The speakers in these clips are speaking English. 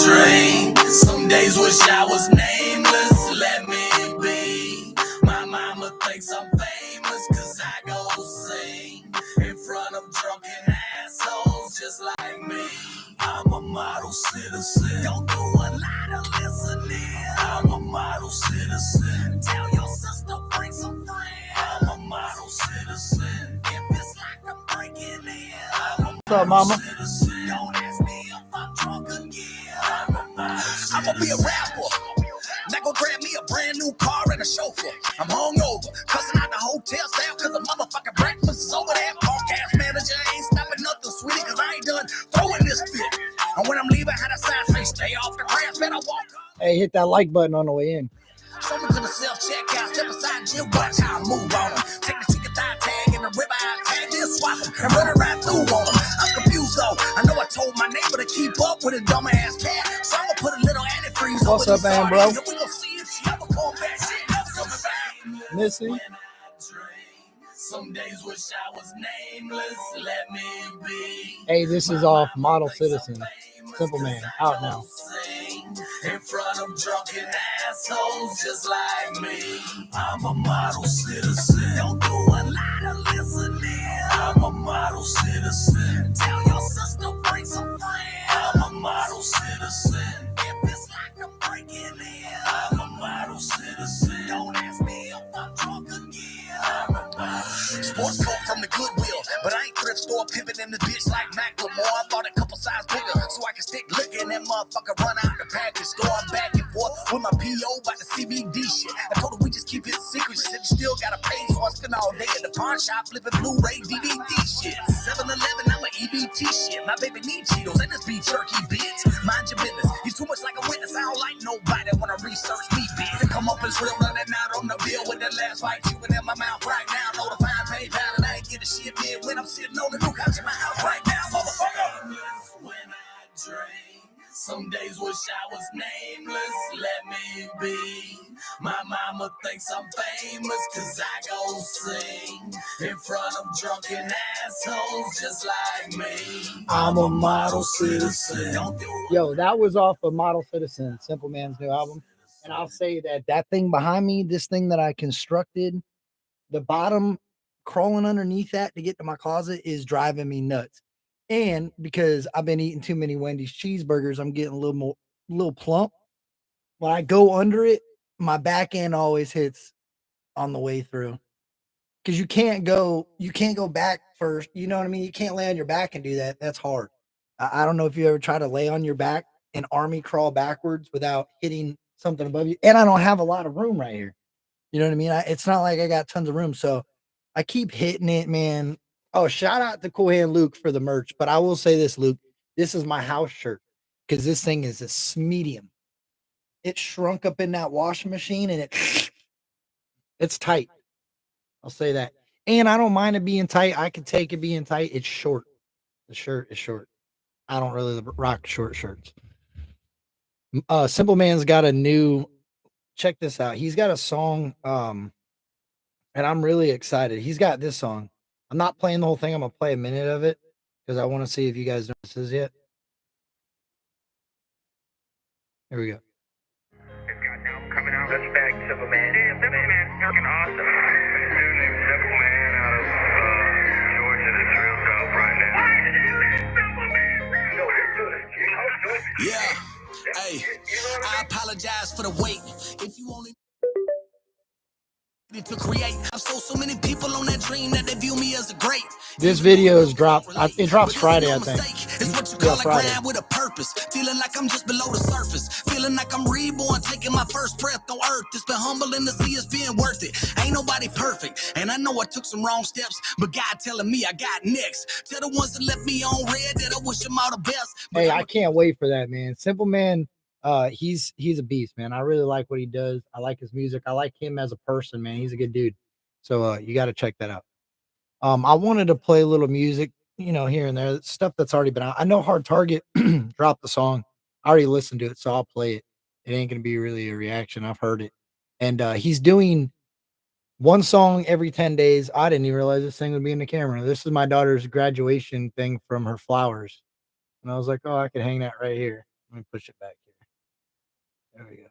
drink. Some days wish I was nameless. Let me be. My mama thinks I'm famous cause I go sing in front of drunken assholes just like me. I'm a model citizen. Don't do a lot of listening. I'm a model citizen. Tell your sister bring some friends. I'm a model citizen. If it's like I'm breaking in, I'm a What's up, mama? citizen. Don't ask me if I'm drunk again. I'ma be a rapper. Now go grab me a brand new car and a chauffeur. I'm hungover, cussing out the hotel staff cause the motherfucking breakfast is over there. Podcast manager ain't stopping nothing, sweetie, cause I ain't done throwing this fit. And when I'm leaving, how the side say stay off the grass, better walk up. Hey, hit that like button on the way in. Show me to the self-checkout, step aside, Jim, watch how I move on them. Take the chicken thigh tag and the ribeye tag, then swap them and run it right through on them. I'm confused though, I know I told my neighbor to keep up with a dumbass cat, so I'ma put a little antifreeze What's over up, the man, bro? sardines, and we gon' see if she ever come back. Shit, that's coming back. Missy. When I drink, some days wish I was nameless, let me be. Hey, this is off Model Citizen. Simple Man, out now. In front of drunken assholes just like me. I'm a model citizen. Don't do a lot of listening. I'm a model citizen. Tell your sister bring some friends. I'm a model citizen. If it's like I'm breaking in, I'm a model citizen. Don't ask me if I'm drunk again. I'm a model citizen. Sports coat from the Goodwill, but I ain't thrift store pivoting this bitch like Macklemore. I bought a couple size bigger so I can stick looking that motherfucker run out the package store. I'm back and forth with my PO about the CBD shit. I told her we just keep it secret. She said you still gotta pay, so I spend all day at the pawn shop flipping Blu-ray DVD shit. 7-Eleven, I'm a EBT shit. My baby need Cheetos and this beef jerky, bitch. Mind your business. He's too much like a witness. I don't like nobody when I research me, bitch. To come up as real running out on the bill with the last bite chewing in my mouth right now. Know the fine PayPal and I ain't get a shit man when I'm sitting on the new couch in my house right now, motherfucker. When I drink, some days wish I was nameless, let me be. My mama thinks I'm famous cause I go sing in front of drunken assholes just like me. I'm a model citizen. Yo, that was off of Model Citizen, Simple Man's new album. And I'll say that thing behind me, this thing that I constructed, the bottom crawling underneath that to get to my closet is driving me nuts. And because I've been eating too many Wendy's cheeseburgers, I'm getting a little plump. When I go under it, my back end always hits on the way through. Because you can't go back first. You know what I mean? You can't lay on your back and do that. That's hard. I don't know if you ever try to lay on your back and army crawl backwards without hitting something above you. And I don't have a lot of room right here. You know what I mean? It's not like I got tons of room. So I keep hitting it, man. Oh, shout out to Cool Hand Luke for the merch. But I will say this, Luke, this is my house shirt because this thing is a medium. It shrunk up in that washing machine and it's tight. I'll say that. And I don't mind it being tight. I can take it being tight. It's short. The shirt is short. I don't really rock short shirts. Simple Man's got a new, check this out. He's got a song, and I'm really excited. He's got this song. I'm not playing the whole thing. I'm going to play a minute of it because I want to see if you guys know what this is yet. Here we go. It's got an album coming out. Respect, Simple Man. Yeah, Simple Man's fucking awesome. This dude named Simple Man out of Georgia that's real dope right now. Why did you let Simple Man know? No, this dude is Yeah. Hey, I apologize for the wait. If you only to create, I've sold so many people on that dream that they view me as a great. This video is dropped. It drops Friday, I think. It's what you call a grind with a purpose. Feeling like I'm just below the surface. Feeling like I'm reborn, taking my first breath on earth. It's been humbling to see it's being worth it. Ain't nobody perfect, and I know I took some wrong steps, but God telling me I got next. Tell the ones that left me on red that I wish them all the best. Hey, I can't wait for that, man. Simple Man, he's a beast, man. I really like what he does. I like his music. I like him as a person, man. He's a good dude. So you got to check that out. I wanted to play a little music, you know, here and there, stuff that's already been out. I know Hard Target dropped the song. I already listened to it, so I'll play it. It ain't going to be really a reaction. I've heard it. And he's doing one song every 10 days. I didn't even realize this thing would be in the camera. This is my daughter's graduation thing from her flowers. And I was like, oh, I could hang that right here. Let me push it back here. There we go.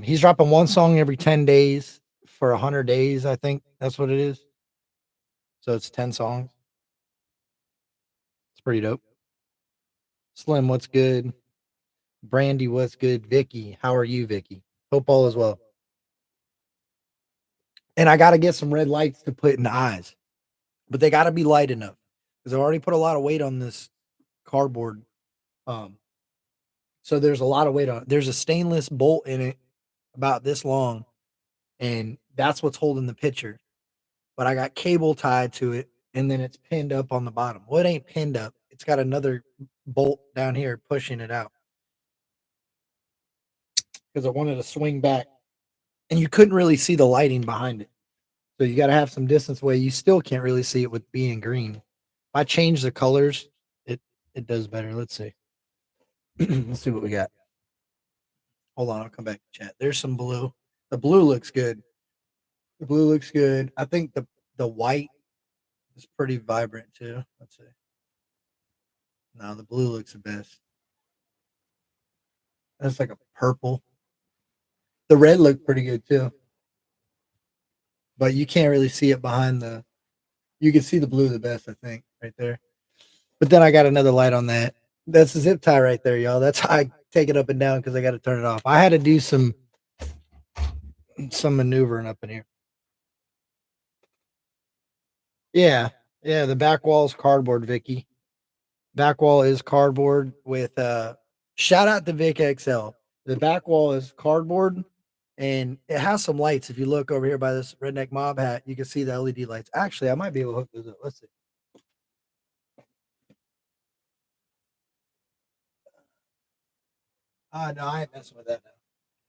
He's dropping one song every 10 days for 100 days, I think that's what it is. So it's 10 songs. It's pretty dope. Slim, what's good? Brandy, what's good? Vicky, how are you, Vicky? Hope all is well. And I got to get some red lights to put in the eyes, but they got to be light enough because I've already put a lot of weight on this cardboard. So there's a lot of weight on it. There's a stainless bolt in it about this long, and that's what's holding the picture. But I got cable tied to it, and then it's pinned up on the bottom. Well, it ain't pinned up. It's got another bolt down here pushing it out because I wanted to swing back, and you couldn't really see the lighting behind it. So you got to have some distance away. You still can't really see it with being green. If I change the colors, it does better. Let's see. Let's see what we got. Hold on, I'll come back to chat. There's some blue. The blue looks good. The blue looks good. I think the white is pretty vibrant too. Let's see. No, the blue looks the best. That's like a purple. The red looked pretty good too. But you can't really see it behind the. You can see the blue the best, I think, right there. But then I got another light on that. That's a zip tie right there, y'all. That's how I take it up and down because I got to turn it off. I had to do some maneuvering up in here. Yeah, yeah. The back wall is cardboard, Vicky. Back wall is cardboard with shout out to Vic XL. The back wall is cardboard and it has some lights. If you look over here by this redneck mob hat, you can see the LED lights. Actually, I might be able to hook those up. Let's see. No, I ain't messing with that now.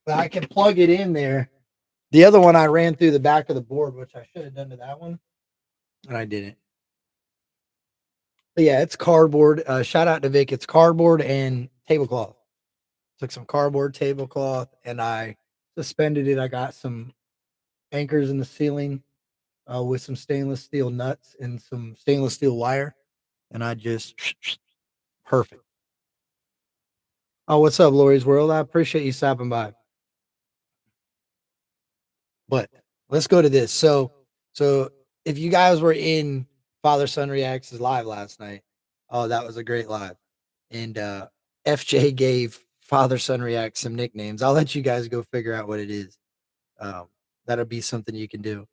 But I can plug it in there. The other one I ran through the back of the board, which I should have done to that one, and I didn't. But yeah, it's cardboard. Shout out to Vic. It's cardboard and tablecloth. Took some cardboard tablecloth and I suspended it. I got some anchors in the ceiling with some stainless steel nuts and some stainless steel wire, and I just perfect. Oh, what's up, Lori's World? I appreciate you stopping by. But let's go to this. So if you guys were in Father Son Reacts live last night, oh, that was a great live. And FJ gave Father Son Reacts some nicknames. I'll let you guys go figure out what it is. That'll be something you can do.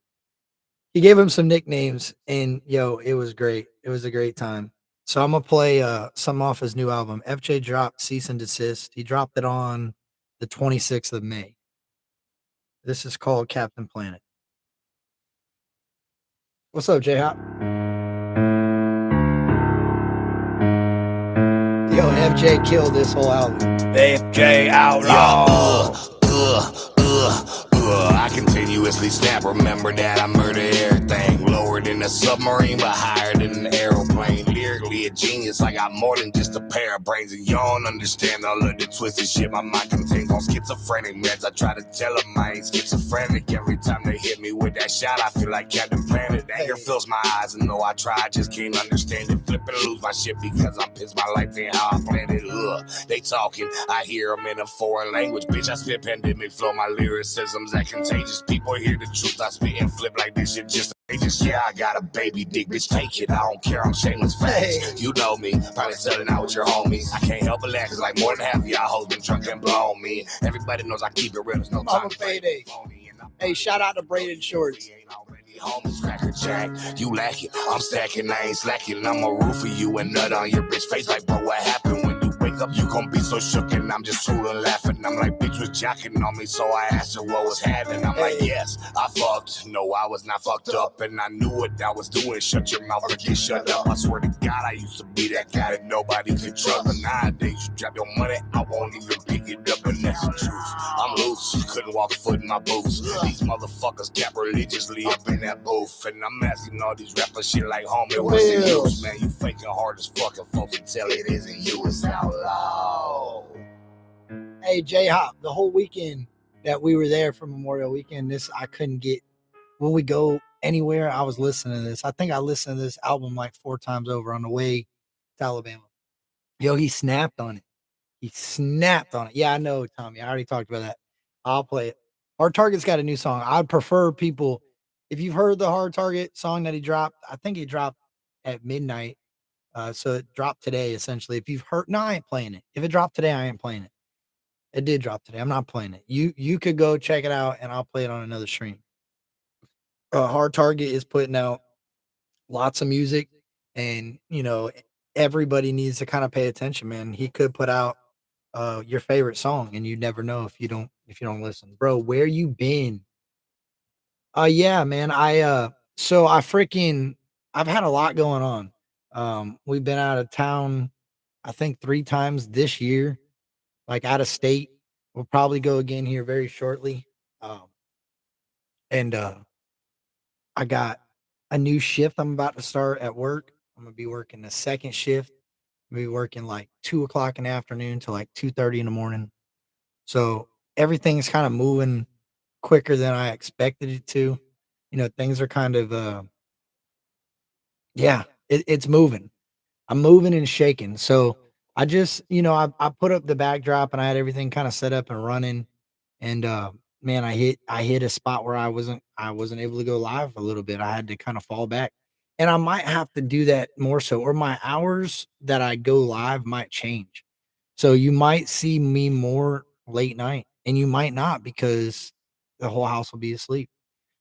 He gave him some nicknames, and yo, it was great. It was a great time. So I'm gonna play some off his new album. FJ dropped Cease and Desist. He dropped it on the 26th of May. This is called Captain Planet. What's up, J Hop? Yo, FJ killed this whole album. FJ Outlaw. I continuously snap. Remember that I murder everything. Lower than a submarine, but higher than an aeroplane. Lyrically a genius. I got more than just a pair of brains, and you don't understand all of the twisted shit my mind contains. On schizophrenic meds, I try to tell them I ain't schizophrenic. Every time they hit me with that shot, I feel like Captain Planet. Anger fills my eyes, and though I try, I just can't understand it. Flip and lose my shit because I'm pissed. My life ain't how I planned it. They talking, I hear them in a foreign language. Bitch, I spit pandemic flow. My lyricism's that contagious. People hear the truth, I spit and flip like this shit just contagious. Yeah, I got a baby dick, bitch, take it. I don't care, I'm shameless facts. You know me, probably selling out with your homies. I can't help but laugh, cause like more than half of y'all hoes been drunk and blown me. Everybody knows I keep it real, there's no time to payday. Hey, shout out to Braided Shorts. Homies, cracker jack, you lacking. I'm stacking, I ain't slacking. I'm a roof for you and nut on your bitch face. Like, bro, what happened? When you wake up, you gon' be so shook. And I'm just fooling, laughing. I'm like, bitch was jocking on me, so I asked her what was happening. I'm like, yes, I fucked. No, I was not fucked up, and I knew what I was doing. Shut your mouth or get shut up. I swear to God, I used to be that guy that nobody could trust. But nowadays, you drop your money, I won't even pick it up, and that's the truth. I'm loose, couldn't walk a foot in my boots. These motherfuckers cap religiously up in that booth, and I'm asking all these rappers shit like, homie, what's the use, man? You faking hard as fuck, and folks can tell it isn't you, it's outlaw. Hey, J Hop, the whole weekend that we were there for Memorial Weekend, this I couldn't get. When we go anywhere, I was listening to this. I think I listened to this album like 4 times over on the way to Alabama. Yo, he snapped on it. He snapped on it. Yeah, I know, Tommy. I already talked about that. I'll play it. Hard Target's got a new song. I'd prefer people, if you've heard the Hard Target song that he dropped, I think he dropped at midnight. So it dropped today, essentially. If you've heard, no, I ain't playing it. If it dropped today, I ain't playing it. It did drop today. I'm not playing it. You could go check it out, and I'll play it on another stream. Hard Target is putting out lots of music, and everybody needs to kind of pay attention, man. He could put out your favorite song, and you never know if you don't listen, bro. Where you been? Yeah, man. So I've had a lot going on. We've been out of town, I think 3 times this year, like out of state. We'll probably go again here very shortly. Um, and I got a new shift I'm about to start at work. I'm gonna be working the second shift. I'm gonna be working like 2 o'clock in the afternoon to like 2:30 in the morning. So everything's kind of moving quicker than I expected it to. Things are kind of yeah, it's moving. I'm moving and shaking. So I just, I put up the backdrop and I had everything kind of set up and running. And man, I hit a spot where I wasn't able to go live a little bit. I had to kind of fall back. And I might have to do that more so, or my hours that I go live might change. So you might see me more late night and you might not because the whole house will be asleep.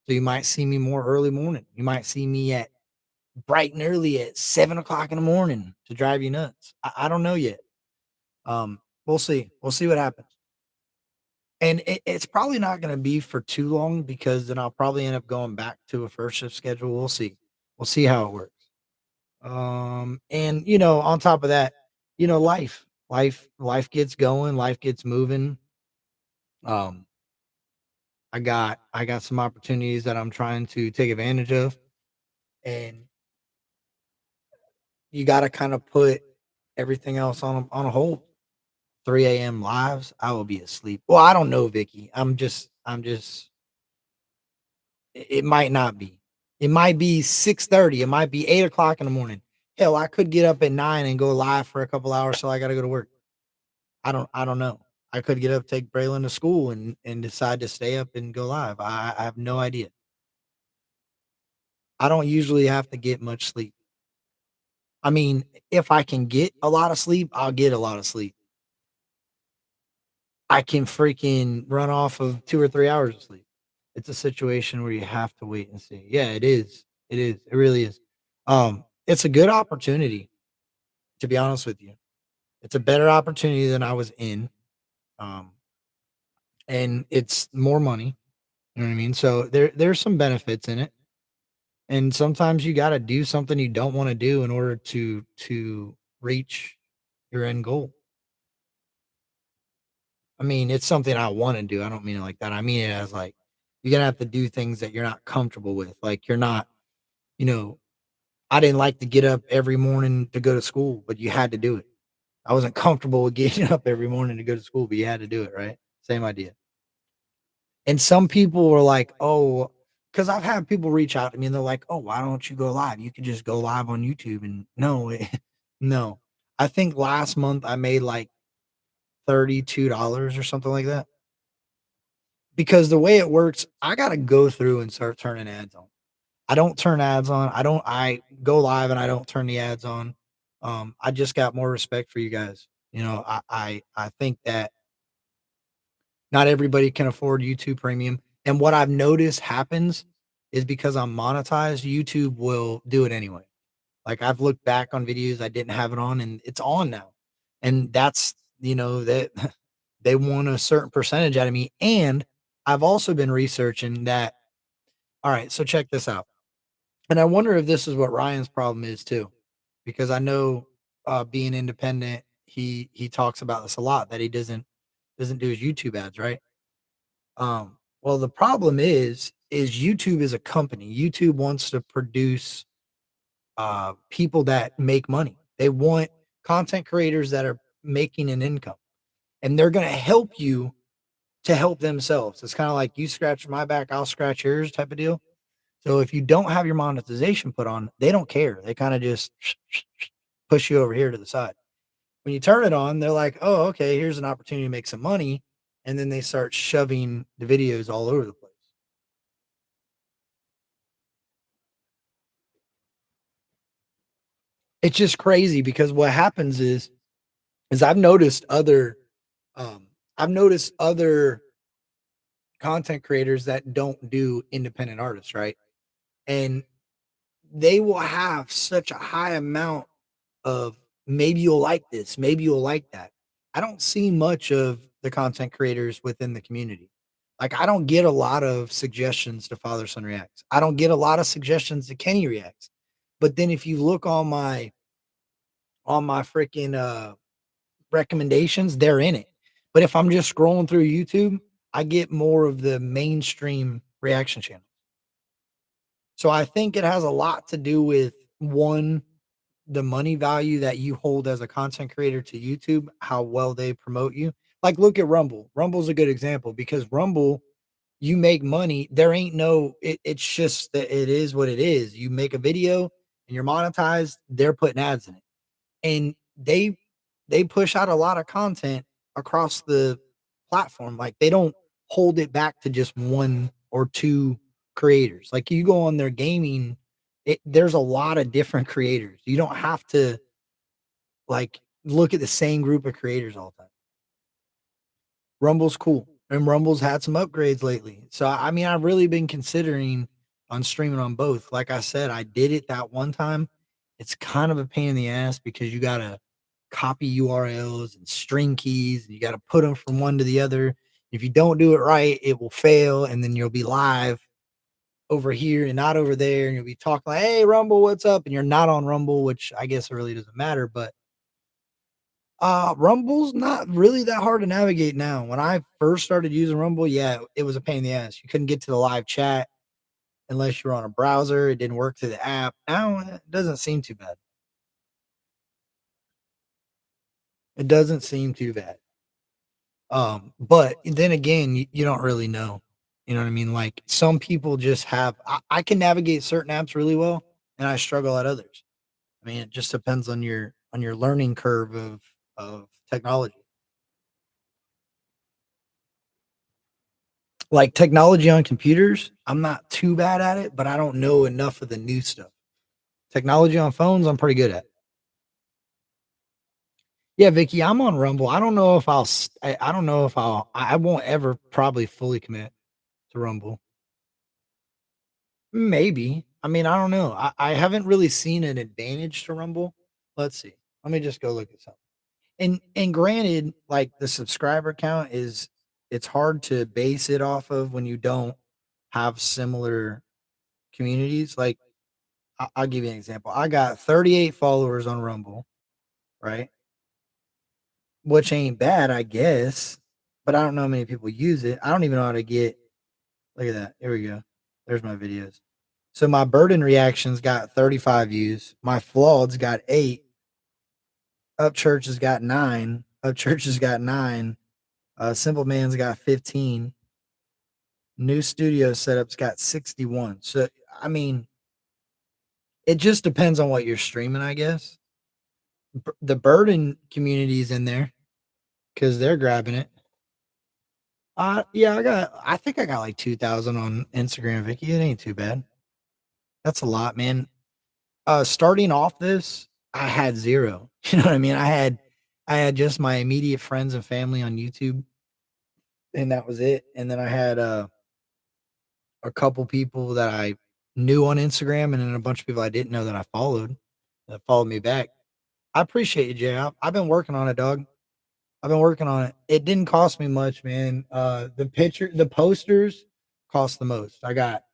So you might see me more early morning. You might see me at bright and early at 7 o'clock in the morning to drive you nuts. I don't know yet. We'll see. We'll see what happens. And it's probably not going to be for too long because then I'll probably end up going back to a first shift schedule. We'll see. We'll see how it works. And on top of that, life gets going, life gets moving. Um, I got some opportunities that I'm trying to take advantage of, and you got to kind of put everything else on a hold. 3 a.m. lives, I will be asleep. Well, I don't know, Vicky. I'm just it might not be. It might be 6:30. It might be 8 o'clock in the morning. Hell, I could get up at 9 and go live for a couple hours so I gotta go to work. I don't know. I could get up, take Braylon to school and decide to stay up and go live. I have no idea. I don't usually have to get much sleep. I mean, if I can get a lot of sleep, I'll get a lot of sleep. I can freaking run off of 2 or 3 hours of sleep. It's a situation where you have to wait and see. Yeah, it is. It is. It really is. It's a good opportunity, to be honest with you. It's a better opportunity than I was in. Um, and it's more money. You know what I mean? So there's some benefits in it. And sometimes you gotta do something you don't want to do in order to reach your end goal. I mean, it's something I wanna do, I don't mean it like that, I mean it as, like, you're gonna have to do things that you're not comfortable with, like, you're not you know, I didn't like to get up every morning to go to school, but you had to do it. I wasn't comfortable with getting up every morning to go to school, but you had to do it, right? Same idea. And some people were like, "Oh," because 'cause I've had people reach out to me and they're like, "Oh, why don't you go live? You could just go live on YouTube," and no, no. I think last month I made, like, $32 or something like that. Because the way it works, I gotta go through and start turning ads on. I don't turn ads on. I go live and I don't turn the ads on. I just got more respect for you guys. I think that not everybody can afford YouTube Premium. And what I've noticed happens is because I'm monetized, YouTube will do it anyway. Like I've looked back on videos I didn't have it on and it's on now. And that's, that they want a certain percentage out of me. And I've also been researching that. All right, so check this out. And I wonder if this is what Ryan's problem is too, because I know being independent, he talks about this a lot that he doesn't do his YouTube ads, right? Well, the problem is YouTube is a company. YouTube wants to produce people that make money. They want content creators that are making an income, and they're going to help you to help themselves. It's kind of like you scratch my back, I'll scratch yours type of deal. So if you don't have your monetization put on, they don't care. They kind of just push you over here to the side. When you turn it on, they're like, oh, okay, here's an opportunity to make some money. And then they start shoving the videos all over the place. It's just crazy because what happens is um, I've noticed other content creators that don't do independent artists, right? And they will have such a high amount of maybe you'll like this, maybe you'll like that. I don't see much of the content creators within the community. Like I don't get a lot of suggestions to Father Son Reacts. I don't get a lot of suggestions to Kenny Reacts. But then if you look on my freaking recommendations, they're in it. But if I'm just scrolling through YouTube, I get more of the mainstream reaction channel. So I think it has a lot to do with one, the money value that you hold as a content creator to YouTube, how well they promote you. Like look at Rumble. Rumble's a good example because Rumble, you make money. There ain't no it's just that it is what it is. You make a video and you're monetized, they're putting ads in it. And they push out a lot of content across the platform. Like they don't hold it back to just one or two creators. Like you go on their gaming, there's a lot of different creators. You don't have to like look at the same group of creators all the time. Rumble's cool, and Rumble's had some upgrades lately. So I mean, I've really been considering on streaming on both. Like I said, I did it that one time. It's kind of a pain in the ass because you gotta copy URLs and string keys, and you gotta put them from one to the other. If you don't do it right, it will fail, and then you'll be live over here and not over there, and you'll be talking like, "Hey, Rumble, what's up?" And you're not on Rumble, which I guess it really doesn't matter, but Rumble's not really that hard to navigate now. When I first started using Rumble, yeah, it was a pain in the ass. You couldn't get to the live chat unless you were on a browser. It didn't work through the app. Now it doesn't seem too bad. It doesn't seem too bad. But then again, you don't really know. You know what I mean? Like some people just have I can navigate certain apps really well and I struggle at others. I mean, it just depends on your learning curve of technology. Like technology on computers, I'm not too bad at it, but I don't know enough of the new stuff. Technology on phones, I'm pretty good at. Yeah, Vicky, I'm on Rumble. I don't know if I don't know if I won't ever probably fully commit to Rumble. Maybe. I mean, I don't know. I haven't really seen an advantage to Rumble. Let's see. Let me just go look at something. And granted, like the subscriber count is it's hard to base it off of when you don't have similar communities. Like I'll give you an example. I got 38 followers on Rumble, right? Which ain't bad, I guess. But I don't know how many people use it. I don't even know how to get. Look at that. Here we go. There's my videos. So my burden reactions got 35 views. My flaweds got 8. Up Church has got 9. Up Church has got 9. Simple Man's got 15. New studio setup's got 61. So I mean, it just depends on what you're streaming, I guess. The burden community is in there because they're grabbing it. Yeah, I think I got like 2,000 on Instagram, Vicky. It ain't too bad. That's a lot, man. Starting off this, I had 0. You know what I mean? I had just my immediate friends and family on YouTube, and that was it. And then I had a couple people that I knew on Instagram, and then a bunch of people I didn't know that I followed that followed me back. I appreciate you, Jay. I've been working on it, dog. I've been working on it. It didn't cost me much, man. The posters cost the most. I got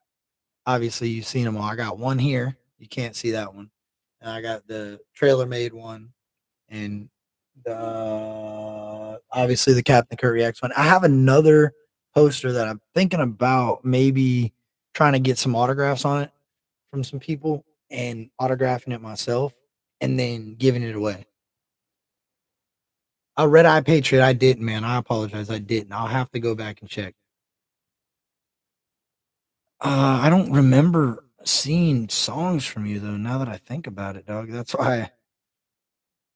obviously you've seen them all. I got one here. You can't see that one. And I got the trailer made one, and the obviously the Captain Kurt Reacts one. I have another poster that I'm thinking about maybe trying to get some autographs on it from some people and autographing it myself and then giving it away. A Red Eye Patriot, I didn't, man. I apologize. I didn't. I'll have to go back and check. I don't remember seeing songs from you though. Now that I think about it, dog, that's why.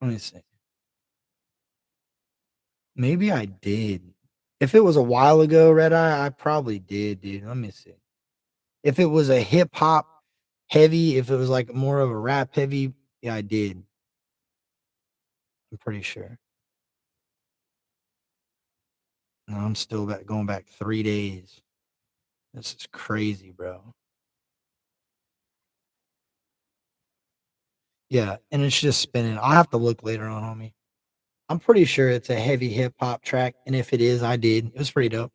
Let me see. Maybe I did. If it was a while ago, Red Eye, I probably did, dude. Let me see. If it was a hip hop heavy, if it was like more of a rap heavy, yeah, I did. I'm pretty sure. No, I'm still going back 3 days. This is crazy, bro. Yeah, and it's just spinning. I'll have to look later on, homie. I'm pretty sure it's a heavy hip hop track, and if it is, I did. It was pretty dope.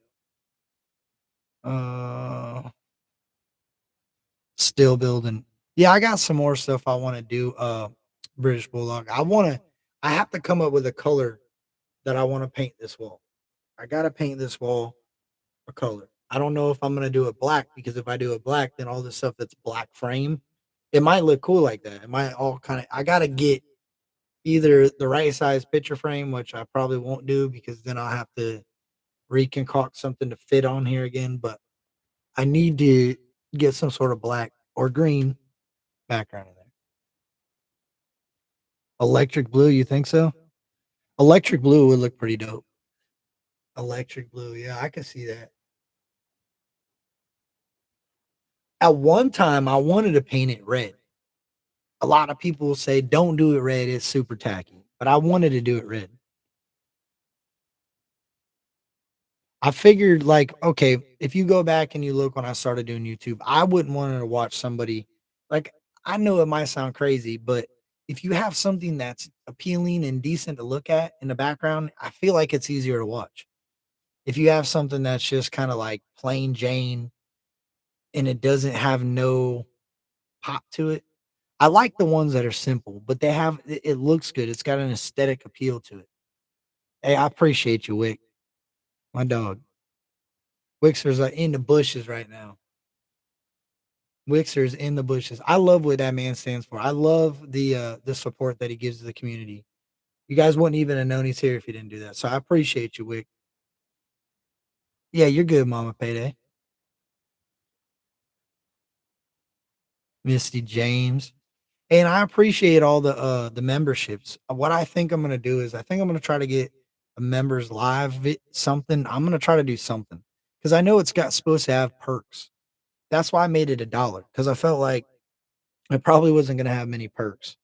Uh, Still building. Yeah, I got some more stuff I want to do. British Bulldog. I have to come up with a color that I want to paint this wall. I gotta paint this wall a color. I don't know if I'm gonna do it black because if I do it black, then all the stuff that's black frame, it might look cool like that. It might all kind of. I gotta get either the right size picture frame, which I probably won't do because then I'll have to reconcoct something to fit on here again. But I need to get some sort of black or green background in there. Electric blue, you think so? Electric blue would look pretty dope. Electric blue, yeah, I can see that. At one time, I wanted to paint it red. A lot of people say don't do it red; it's super tacky. But I wanted to do it red. I figured, like, okay, if you go back and you look when I started doing YouTube, I wouldn't want to watch somebody like I know it might sound crazy, but if you have something that's appealing and decent to look at in the background, I feel like it's easier to watch. If you have something that's just kind of like plain Jane and it doesn't have no pop to it, I like the ones that are simple, but it looks good. It's got an aesthetic appeal to it. Hey, I appreciate you, Wick, my dog. Wixer's in the bushes right now. Wixer's in the bushes. I love what that man stands for. I love the support that he gives to the community. You guys wouldn't even have known he's here if he didn't do that. So I appreciate you, Wick. Yeah, you're good, Mama Payday. Misty James. And I appreciate all the memberships. What I think I'm gonna do is I think I'm gonna try to get a members live something. I'm gonna try to do something because I know it's got supposed to have perks. That's why I made it $1 because I felt like it probably wasn't gonna have many perks.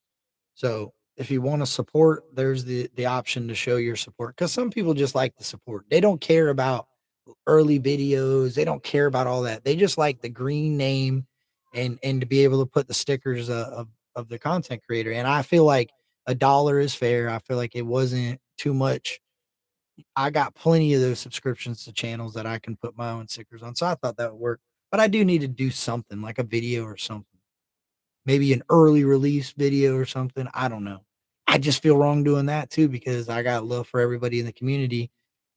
So if you want to support, there's the option to show your support because some people just like the support. They don't care about early videos. They don't care about all that. They just like the green name and to be able to put the stickers of the content creator. And I feel like $1 is fair. I feel like it wasn't too much. I got plenty of those subscriptions to channels that I can put my own stickers on. So I thought that would work. But I do need to do something like a video or something. Maybe an early release video or something. I don't know. I just feel wrong doing that too because I got love for everybody in the community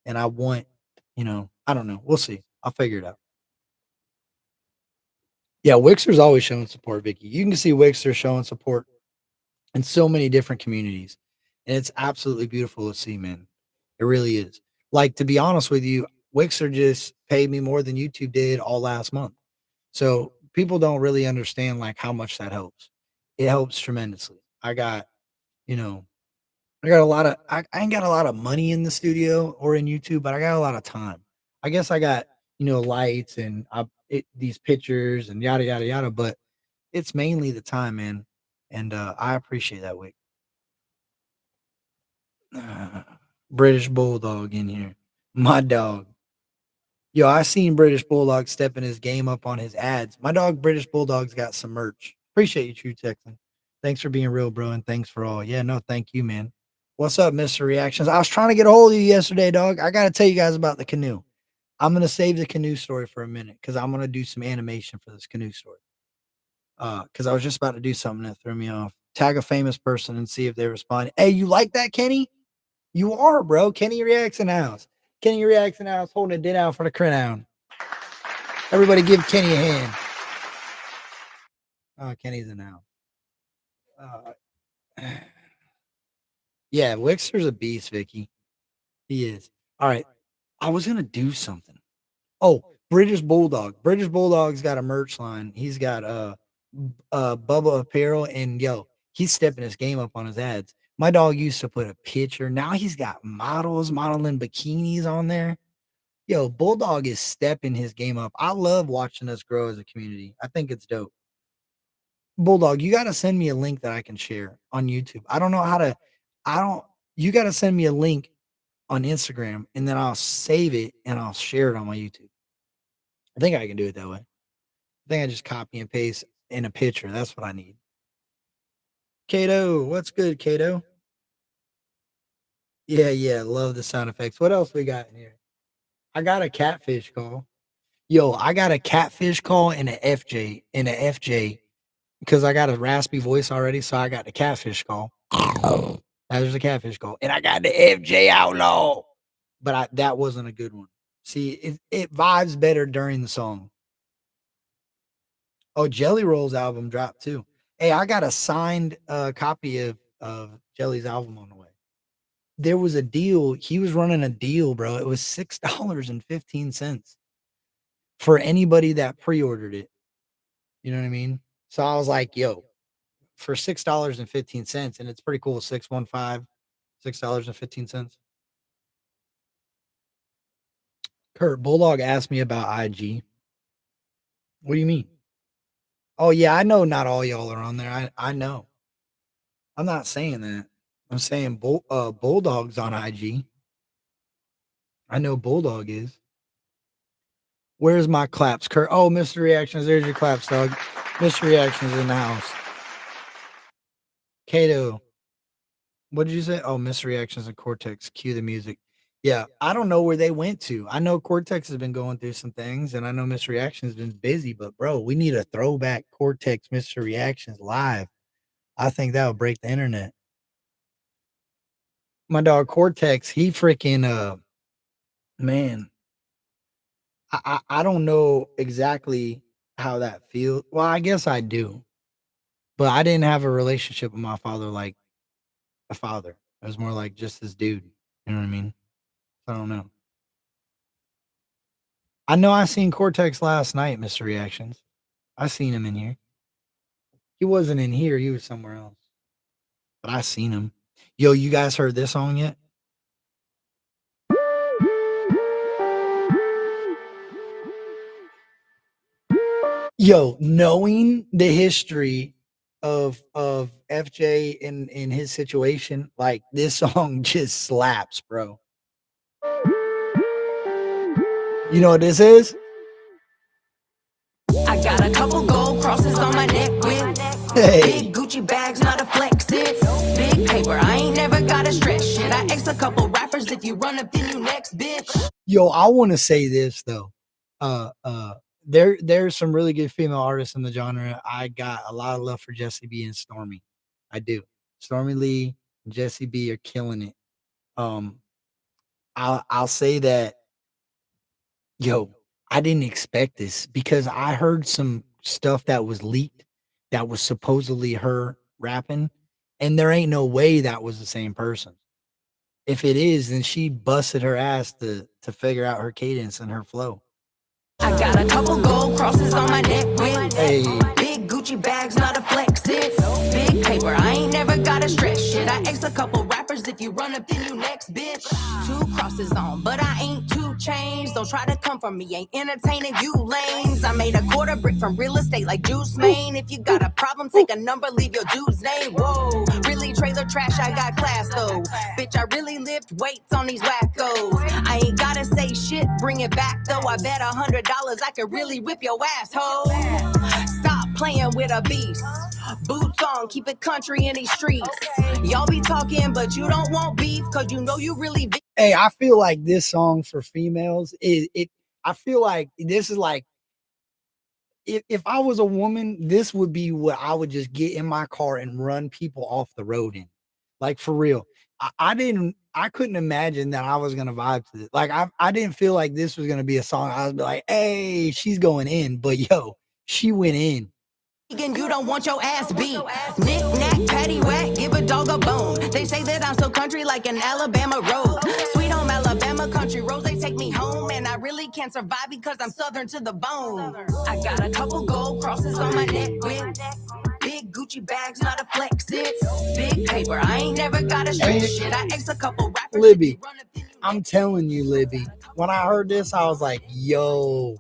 and I want, I don't know. We'll see. I'll figure it out. Yeah, Wixer's always showing support, Vicky. You can see Wixer showing support in so many different communities. And it's absolutely beautiful to see, man. It really is. Like, to be honest with you, Wixer just paid me more than YouTube did all last month. So people don't really understand like how much that helps. It helps tremendously. You know, I ain't got a lot of money in the studio or in YouTube, but I got a lot of time. I guess I got, lights and these pictures and yada yada yada, but it's mainly the time, man. And I appreciate that, Wick. British Bulldog in here. My dog. Yo, I seen British Bulldog stepping his game up on his ads. My dog British Bulldog's got some merch. Appreciate you, True Texan. Thanks for being real, bro, and thanks for all. Yeah, no, thank you, man. What's up, Mr. Reactions? I was trying to get a hold of you yesterday, dog. I gotta tell you guys about the canoe. I'm gonna save the canoe story for a minute because I'm gonna do some animation for this canoe story. Because I was just about to do something that threw me off. Tag a famous person and see if they respond. Hey, you like that, Kenny? You are, bro. Kenny Reacts in the house. Kenny Reacts in the house holding it down for the crown. Everybody give Kenny a hand. Oh, Kenny's in the house. Yeah, Wixer's a beast, Vicky. He is. All right. I was gonna do something. Oh, British Bulldog. British Bulldog's got a merch line. He's got Bubba Apparel, and yo, he's stepping his game up on his ads. My dog used to put a picture. Now he's got models modeling bikinis on there. Yo, Bulldog is stepping his game up. I love watching us grow as a community. I think it's dope. Bulldog, you got to send me a link that I can share on YouTube. I don't know how to, I don't, you got to send me a link on Instagram and then I'll save it and I'll share it on my YouTube. I think I can do it that way. I think I just copy and paste in a picture. That's what I need. Kato, what's good, Kato? Yeah, love the sound effects. What else we got in here? I got a catfish call. Yo, I got a catfish call and an FJ because I got a raspy voice already, so I got the catfish call. That was a catfish call, and I got the FJ outlaw, but that wasn't a good one. See, it vibes better during the song. Oh, Jelly Roll's album dropped too. Hey, I got a signed copy of Jelly's album on the way. There was a deal. He was running a deal, bro. It was $6.15 for anybody that pre-ordered it. You know what I mean? So I was like, yo, for $6.15, and it's pretty cool. 615, $6.15. Kurt Bulldog asked me about IG. What do you mean? Oh yeah, I know not all y'all are on there. I know. I'm not saying that. I'm saying Bulldog's on IG. I know Bulldog is. Where's my claps, Kurt? Oh, Mr. Reactions. There's your claps, dog. Mr. Reactions in the house. Kato. What did you say? Oh, Mr. Reactions and Cortex. Cue the music. Yeah, I don't know where they went to. I know Cortex has been going through some things, and I know Mr. Reactions has been busy, but bro, we need a throwback Cortex Mr. Reactions live. I think that would break the internet. My dog Cortex, he freaking man. I don't know exactly how that feels. Well, I guess I do. But I didn't have a relationship with my father like a father. It was more like just this dude. You know what I mean? I don't know. I know I seen Cortex last night, Mr. Reactions. I seen him in here. He wasn't in here, he was somewhere else. But I seen him. Yo, you guys heard this song yet? Yo, knowing the history of FJ in his situation, like this song just slaps, bro. You know what this is? I got a couple gold crosses on my neck with big Gucci bags, not a flex. It's big paper. I ain't never gotta stress shit. I asked a couple rappers, if you run up, then you next, bitch. Yo, I want to say this though. There's some really good female artists in the genre. I got a lot of love for Jessie B and Stormy. I do. Stormy Lee and Jessie B are killing it. I'll say that, yo, I didn't expect this because I heard some stuff that was leaked that was supposedly her rapping, and there ain't no way that was the same person. If it is, then she busted her ass to figure out her cadence and her flow. I got a couple gold crosses on my neck with big Gucci bags, not a flex. It's big paper. I ain't never gotta stress shit. I asked a couple rappers, if you run up, then you next, bitch. 2 crosses on, but I ain't 2 chains. Don't try to come for me, ain't entertaining you lames. I made a quarter brick from real estate like Juice Maine. If you got a problem, take a number, leave your dude's name. Whoa, really trailer trash, I got class though. Bitch, I really lift weights on these wackos. I ain't gotta say shit, bring it back though. I bet $100 I could really whip your asshole. Stop playing with a beast. Boots on, keep it country in these streets. Y'all be talking, but you don't want beef, cause you know you really be. Hey, I feel like this song for females, I feel like this is like, if I was a woman, this would be what I would just get in my car and run people off the road in. Like for real. I couldn't imagine that I was gonna vibe to this. Like I didn't feel like this was gonna be a song I was like, hey, she's going in, but yo, she went in. You don't want your ass beat. Knick knack, patty whack, give a dog a bone. They say that I'm so country like an Alabama road. Sweet home Alabama country roads, they take me home, and I really can't survive because I'm southern to the bone. I got a couple gold crosses on my neck with big Big Gucci bags, not a flex. It's big paper. I ain't never got a straight shit. I ex a couple rappers. Libby, I'm telling you, Libby, when I heard this, I was like, yo,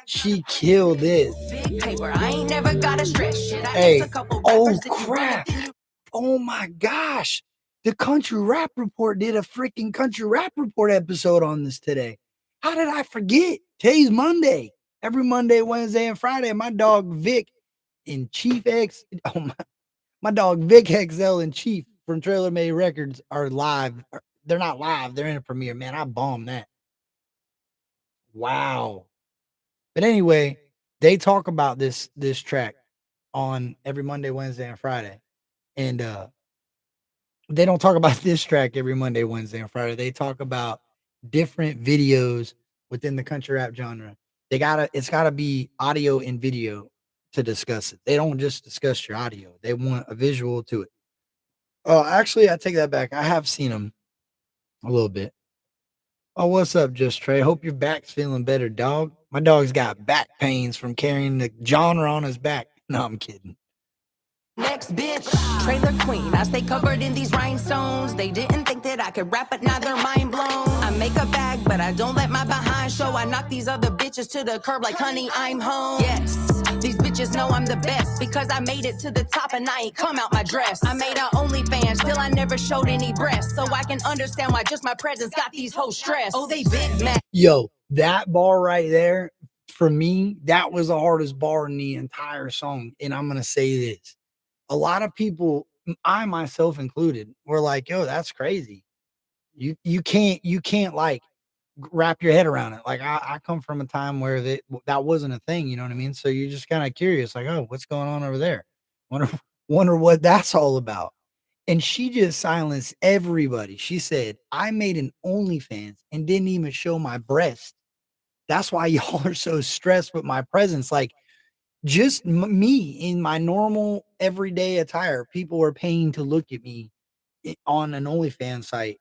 she killed it. Big paper. I ain't never got a stress shit. Hey, oh crap. Oh my gosh. The Country Rap Report did a freaking Country Rap Report episode on this today. How did I forget? Today's Monday. Every Monday, Wednesday, and Friday, my dog Vic and Chief X, my dog Vic XL and Chief from Trailer Made Records are live. They're not live, they're in a premiere. Man, I bombed that. Wow. But anyway, they talk about this track on every Monday, Wednesday, and Friday. And they don't talk about this track every Monday, Wednesday, and Friday. They talk about different videos within the country rap genre. It's gotta be audio and video to discuss it. They don't just discuss your audio. They want a visual to it. Oh, actually, I take that back. I have seen them a little bit. Oh, what's up, Just Trey? Hope your back's feeling better, dog. My dog's got back pains from carrying the genre on his back. No, I'm kidding. Next bitch, trailer queen. I stay covered in these rhinestones. They didn't think that I could rap, but now they're mind blown. I make a bag, but I don't let my behind show. I knock these other bitches to the curb like, honey, I'm home. Yes, these bitches know I'm the best because I made it to the top and I ain't come out my dress. I made a OnlyFans, still I never showed any breasts, so I can understand why just my presence got these hoes stressed. Oh, they big mad. Yo, that bar right there, for me, that was the hardest bar in the entire song. And I'm gonna say this. A lot of people, I myself included, were like, yo, that's crazy. You can't like wrap your head around it. Like I come from a time where that wasn't a thing, you know what I mean? So you're just kind of curious, like, oh, what's going on over there? Wonder wonder what that's all about. And she just silenced everybody. She said, I made an OnlyFans and didn't even show my breast. That's why y'all are so stressed with my presence. Like, just me in my normal everyday attire, people are paying to look at me on an OnlyFans site.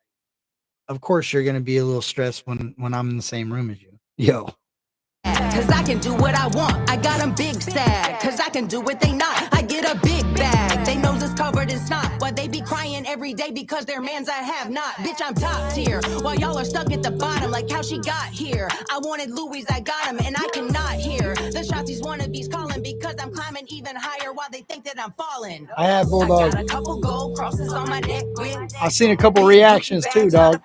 Of course, you're gonna be a little stressed when I'm in the same room as you. Yo, Cause I can do what I want. I got them big sad. Cause I can do what they not. I get a big bag. They nose is covered in snot. Why they be crying every day because their mans I have not. Bitch, I'm top tier. While y'all are stuck at the bottom like how she got here. I wanted Louis, I got him, and I cannot hear the shots these wannabes calling because I'm climbing even higher while they think that I'm falling. I have Bulldog. I got a couple gold crosses on my neck with. I've seen a couple reactions too, dog.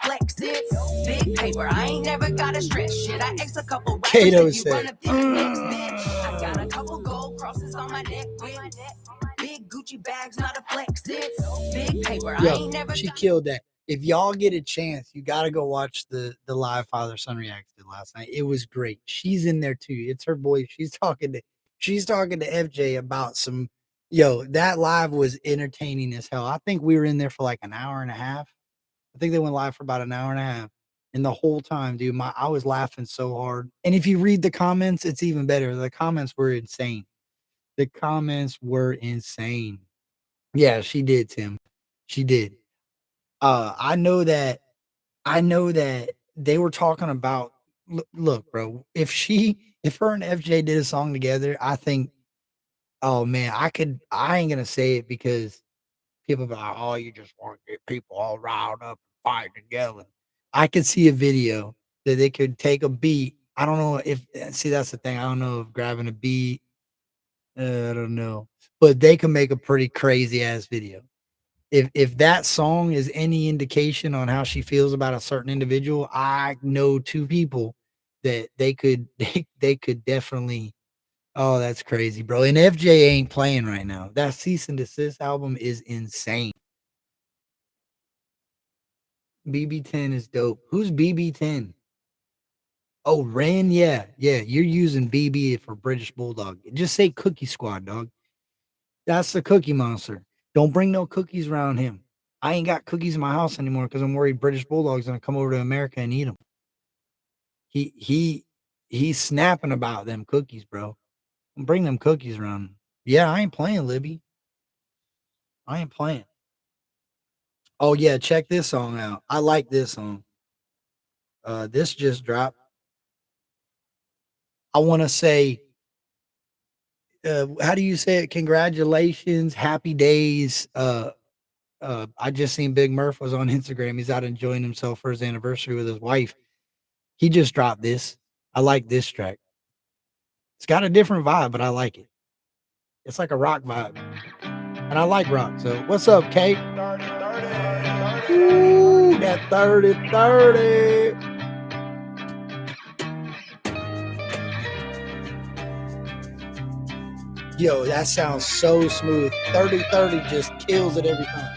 Big paper. I ain't never got a stress shit. I ex a couple Kato said, I got a couple gold crosses on my neck with big Gucci bags, not a flex. It's big paper. I ain't never. She killed that. If y'all get a chance, you got to go watch the live father son reacts did last night. It was great. She's in there too. It's her voice. She's talking to FJ about some. Yo, that live was entertaining as hell. I think we were in there for like an hour and a half. I think they went live for about an hour and a half. And the whole time, dude, I was laughing so hard. And if you read the comments, it's even better. The comments were insane. The comments were insane. Yeah, she did, Tim. She did. I know that they were talking about look, bro, if her and FJ did a song together, I think, oh man, I ain't gonna say it because people be like, oh, you just want to get people all riled up and fight together. I could see a video that they could take a beat. I don't know if see that's the thing. I don't know if grabbing a beat. I don't know, but they can make a pretty crazy ass video. If that song is any indication on how she feels about a certain individual, I know two people that they could they could definitely. Oh, that's crazy, bro. And FJ ain't playing right now. That Cease and Desist album is insane. BB10 is dope. Who's BB10? Oh, Ren? Yeah. You're using BB for British Bulldog. Just say Cookie Squad, dog. That's the Cookie Monster. Don't bring no cookies around him. I ain't got cookies in my house anymore because I'm worried British Bulldog's gonna come over to America and eat them. He's snapping about them cookies, bro. Bring them cookies around. Yeah, I ain't playing, Libby. I ain't playing. Oh yeah, check this song out. I like this song. This just dropped. I want to say how do you say it? Congratulations, happy days. I just seen Big Murph was on Instagram. He's out enjoying himself for his anniversary with his wife. He just dropped this. I like this track. It's got a different vibe, but I like it. It's like a rock vibe. And I like rock. So what's up, Kate? Ooh, that 30-30. Yo, that sounds so smooth. 30-30 just kills it every time.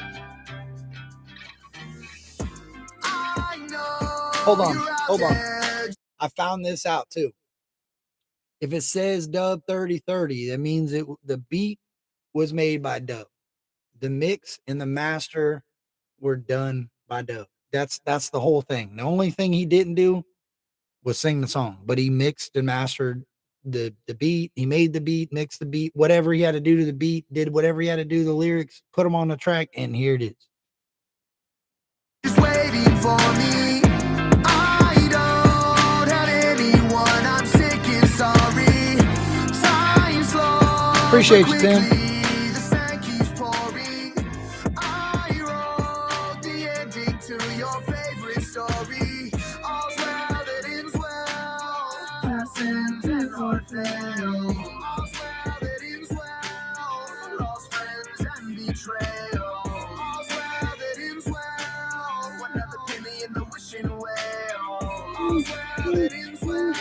Hold on. I found this out too. If it says Dub 30-30, that means the beat was made by Dub. The mix and the master were done by Dub. That's the whole thing. The only thing he didn't do was sing the song, but he mixed and mastered the beat. He made the beat, mixed the beat, whatever he had to do to the beat, did whatever he had to do to the lyrics, put them on the track, and here it is. Just waiting for me. I don't have anyone. I'm sick and sorry. Time slow. Appreciate you, Tim. The sun keeps pouring. I wrote the ending to your favorite story. All's well that ends well. Lessons and heart fail. All's well that ends well. Lost friends and betrayal. All's well that ends well. Another penny in the wishing well. All's well that ends well.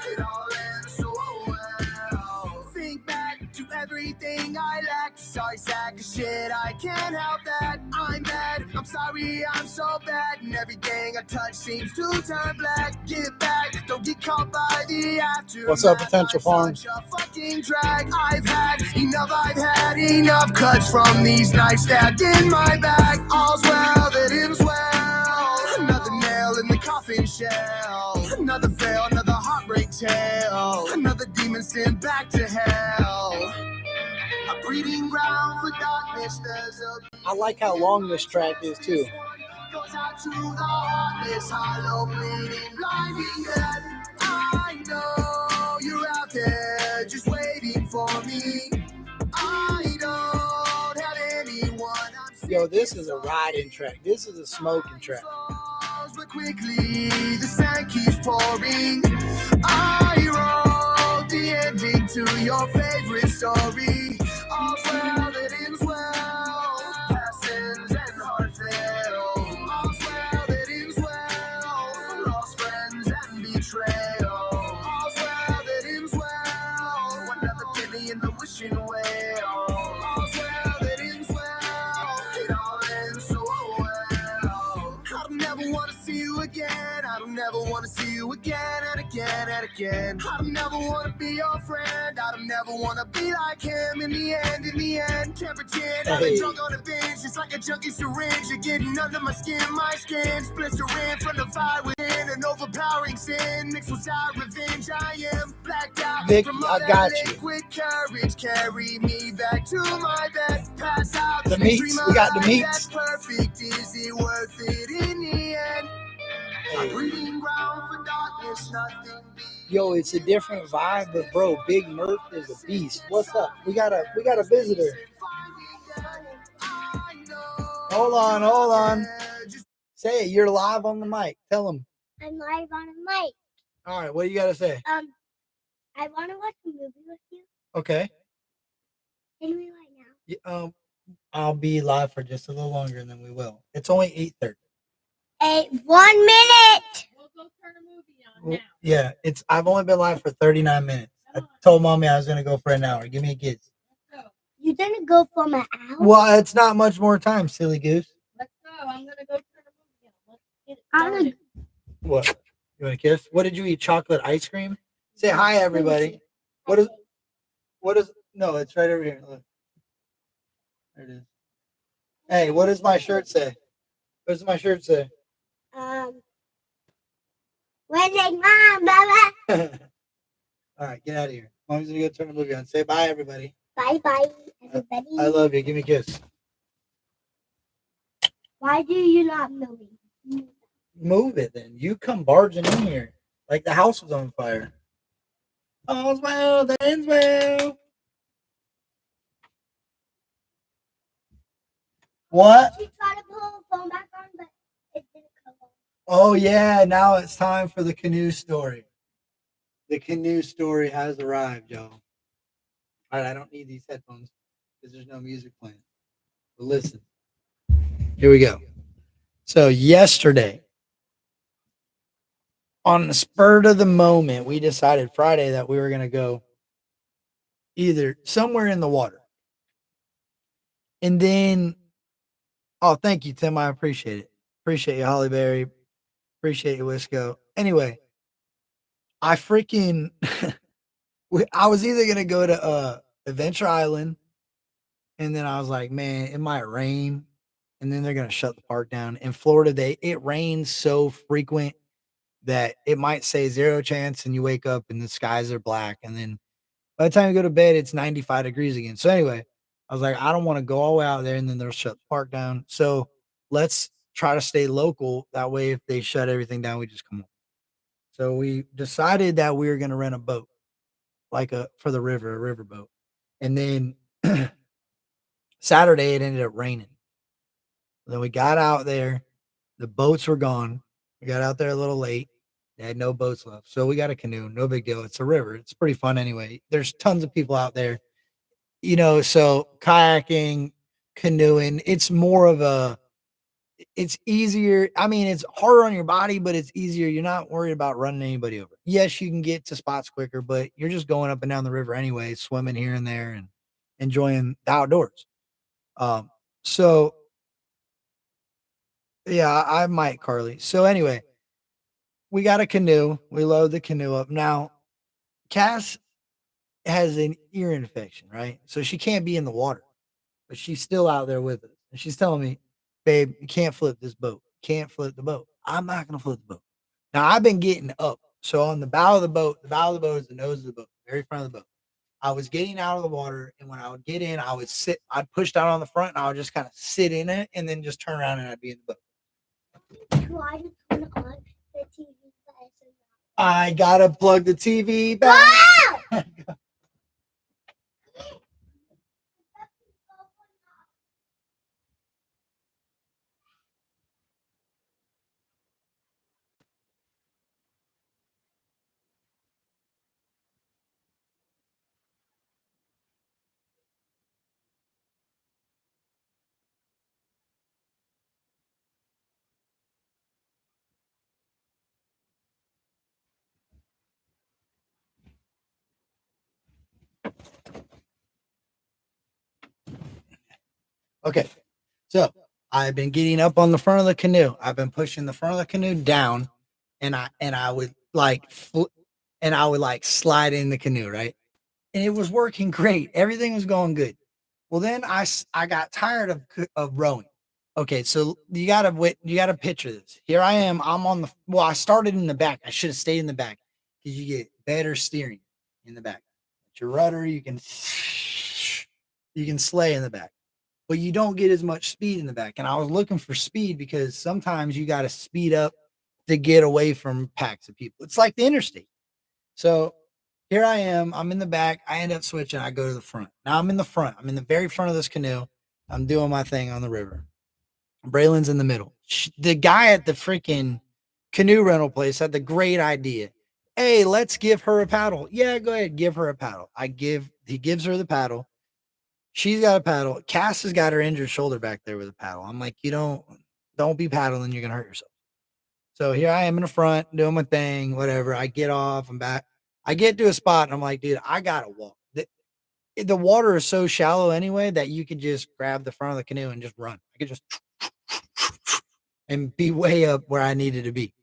It all ends so well. Think back to everything I lacked. Sorry, sack of shit, I can't help that. I'm bad, I'm sorry, I'm so bad. And everything I touch seems to turn black. Get back, don't get caught by the aftermath. What's up, Potential Farm? Such a fucking drag. I've had enough cuts from these knives stabbed in my back. All's well that ends well. Another nail in the coffin shell. Another fail, another heartbreak tale. Another demon sent back to hell. A breeding ground for darkness. There's a I like how long this track is too. goes out to the heartless, hollow, bleeding, blinding dead. I know you're out there just waiting for me. I don't have anyone. Yo, this is a riding track. This is a smoking track. But quickly the sand keeps pouring. I wrote the ending to your favorite story. All's well that ends well. Lessons and heart fail. All's well that ends well. Lost friends and betrayal. All's well that ends well. Another penny in the wishing well. All's well that ends well. It all ends so well. I don't never want to see you again. I don't never want to see you again and again and again. I don't never want to be your friend. I don't never want to be like him. In the end, can't pretend. I've been drunk on a binge, just like a junkie syringe. You're getting under my skin splintering from the fire within. An overpowering sin mixed with sour revenge. I am blacked out. Vic, from I all that got you. liquid courage. Carry me back to my bed. Pass out. The meats, Dream we got of the life meats. that's perfect. Is it worth it in the end? A breeding ground for darkness, nothing be. Yo, it's a different vibe, but bro, Big Murph is a beast. What's up? We got a visitor. Hold on. Say it. You're live on the mic. Tell them. I'm live on a mic. All right. What do you got to say? I want to watch a movie with you. Okay. Can we right now? I'll be live for just a little longer, and then we will. It's only 8:30. 1 minute. We'll go turn a movie on now. Yeah, I've only been live for 39 minutes. I told mommy I was gonna go for an hour. Give me a kiss. Let's go. You're gonna go for an hour? Well, it's not much more time, silly goose. Let's go. I'm gonna go turn a movie on. Let's get it I'm started. What? You want a kiss? What did you eat? Chocolate ice cream? Say hi, everybody. What is? No, it's right over here. Look. There it is. Hey, what does my shirt say? What does my shirt say? Where's your mom, Baba? All right, get out of here. Mommy's gonna go turn the movie on. Say bye, everybody. Bye, everybody. I love you. Give me a kiss. Why do you not know me? Move it then. You come barging in here like the house was on fire. All's well that ends well. What? She tried to pull her phone back on, but it didn't come on. Oh yeah, now it's time for the canoe story. The canoe story has arrived, y'all. All right, I don't need these headphones because there's no music playing. But listen, here we go. So yesterday, on the spur of the moment, we decided Friday that we were gonna go either somewhere in the water, and then oh, thank you, Tim. I appreciate it. Appreciate you, Holly Berry. Appreciate you, Wisco. Anyway, I freaking I was either gonna go to Adventure Island, and then I was like, man, it might rain, and then they're gonna shut the park down. In Florida, it rains so frequent that it might say zero chance, and you wake up and the skies are black, and then by the time you go to bed, it's 95 degrees again. So anyway, I was like, I don't want to go all the way out there, and then they'll shut the park down. So let's try to stay local. That way, if they shut everything down, we just come home. So we decided that we were gonna rent a boat, like a for the river, a river boat. And then Saturday it ended up raining. Then we got out there, the boats were gone. We got out there a little late. They had no boats left. So we got a canoe, no big deal. It's a river. It's pretty fun anyway. There's tons of people out there. So kayaking, canoeing, it's more of a it's easier. I mean, it's harder on your body, but it's easier. You're not worried about running anybody over. Yes, you can get to spots quicker, but you're just going up and down the river anyway, swimming here and there and enjoying the outdoors. Um, so yeah, I might, Carly. So anyway, we got a canoe. We load the canoe up. Now, Cass has an ear infection, right? So she can't be in the water, but she's still out there with us. And she's telling me, babe, you can't flip this boat. Can't flip the boat. I'm not going to flip the boat. Now, I've been getting up. So on the bow of the bow of the boat is the nose of the boat, very front of the boat. I was getting out of the water, and when I would get in, I would sit. I'd push down on the front, and I would just kind of sit in it, and then just turn around, and I'd be in the boat. Why did you turn on the TV? I gotta plug the TV back. Wow! Okay, so I've been getting up on the front of the canoe. I've been pushing the front of the canoe down, and I would and I would like slide in the canoe, right? And it was working great. Everything was going good. Well, then I got tired of rowing. Okay, so you gotta picture this. Here I am. I'm on the I started in the back. I should have stayed in the back because you get better steering in the back. With your rudder, you can slay in the back, but you don't get as much speed in the back. And I was looking for speed because sometimes you got to speed up to get away from packs of people. It's like the interstate. So here I am. I'm in the back. I end up switching. I go to the front. Now I'm in the front. I'm in the very front of this canoe. I'm doing my thing on the river. Braylon's in the middle. The guy at the freaking canoe rental place had the great idea. Hey, let's give her a paddle. Yeah, go ahead. Give her a paddle. He gives her the paddle. She's got a paddle. Cass has got her injured shoulder back there with a paddle. I'm like, don't be paddling. You're going to hurt yourself. So here I am in the front doing my thing, whatever. I get off. I'm back. I get to a spot and I'm like, dude, I got to walk. The water is so shallow anyway that you could just grab the front of the canoe and just run. I could just and be way up where I needed to be.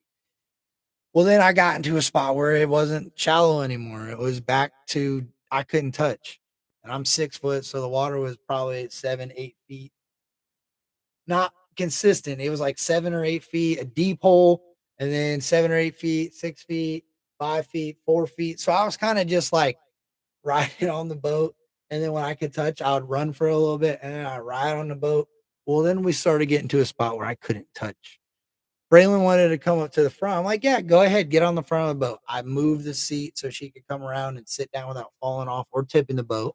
Well, then I got into a spot where it wasn't shallow anymore. It was back to I couldn't touch. And I'm 6 foot, so the water was probably at 7, 8 feet. Not consistent. It was like 7 or 8 feet, a deep hole, and then 7 or 8 feet, 6 feet, 5 feet, 4 feet. So I was kind of just like riding on the boat. And then when I could touch, I would run for a little bit and then I ride on the boat. Well, then we started getting to a spot where I couldn't touch. Braylon wanted to come up to the front. I'm like, yeah, go ahead, get on the front of the boat. I moved the seat so she could come around and sit down without falling off or tipping the boat.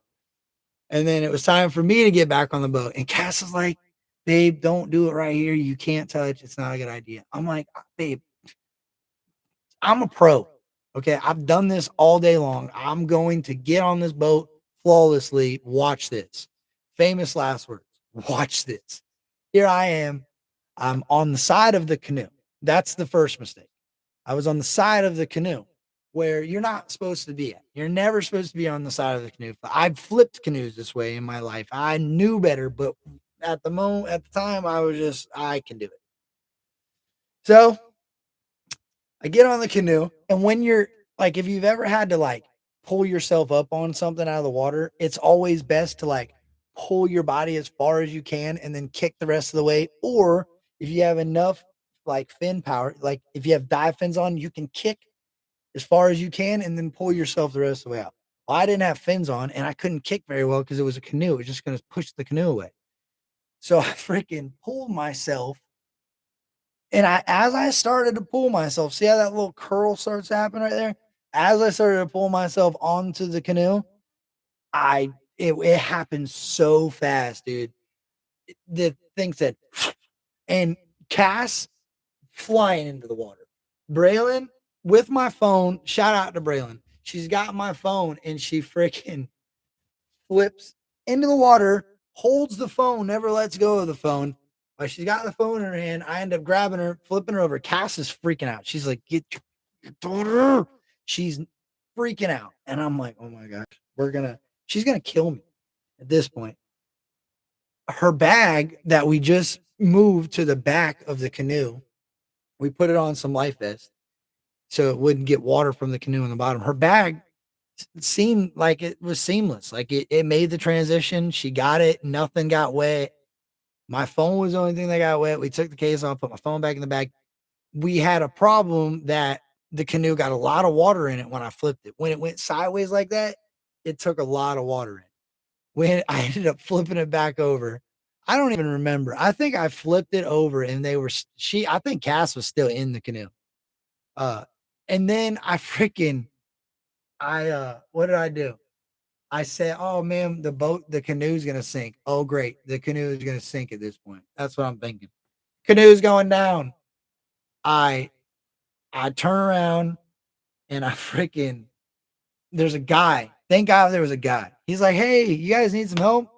And then it was time for me to get back on the boat. And Cass is like, babe, don't do it right here. You can't touch. It's not a good idea. I'm like, babe, I'm a pro. Okay. I've done this all day long. I'm going to get on this boat flawlessly. Watch this. Famous last words. Watch this. Here I am. I'm on the side of the canoe. That's the first mistake. I was on the side of the canoe where you're not supposed to be at. You're never supposed to be on the side of the canoe. I've flipped canoes this way in my life. I knew better, but at the time, I was just, I can do it. So I get on the canoe, and when you're like, if you've ever had to like pull yourself up on something out of the water, it's always best to like pull your body as far as you can and then kick the rest of the way. Or if you have enough like fin power, like if you have dive fins on, you can kick as far as you can and then pull yourself the rest of the way out. Well, I didn't have fins on and I couldn't kick very well because it was a canoe. It was just going to push the canoe away. So I freaking pulled myself. And as I started to pull myself, see how that little curl starts to happen right there? As I started to pull myself onto the canoe, it happened so fast, dude. The thing said, and Cass flying into the water. Braylon with my phone. Shout out to Braylon. She's got my phone and she freaking flips into the water, holds the phone, never lets go of the phone. But she's got the phone in her hand. I end up grabbing her, flipping her over. Cass is freaking out. She's like, get your daughter. She's freaking out. And I'm like, oh my gosh, she's going to kill me at this point. Her bag that we just moved to the back of the canoe, we put it on some life vests so it wouldn't get water from the canoe in the bottom. Her bag seemed like it was seamless. Like it made the transition. She got it. Nothing got wet. My phone was the only thing that got wet. We took the case off, put my phone back in the bag. We had a problem that the canoe got a lot of water in it when I flipped it. When it went sideways like that, it took a lot of water in. When I ended up flipping it back over, I don't even remember. I think I flipped it over and I think Cass was still in the canoe. Uh, and then what did I do? I said, "Oh man, the canoe's gonna sink." Oh great, the canoe is gonna sink at this point. That's what I'm thinking. Canoe's going down. I I turn around and I freaking there's a guy. Thank God there was a guy. He's like, "Hey, you guys need some help?"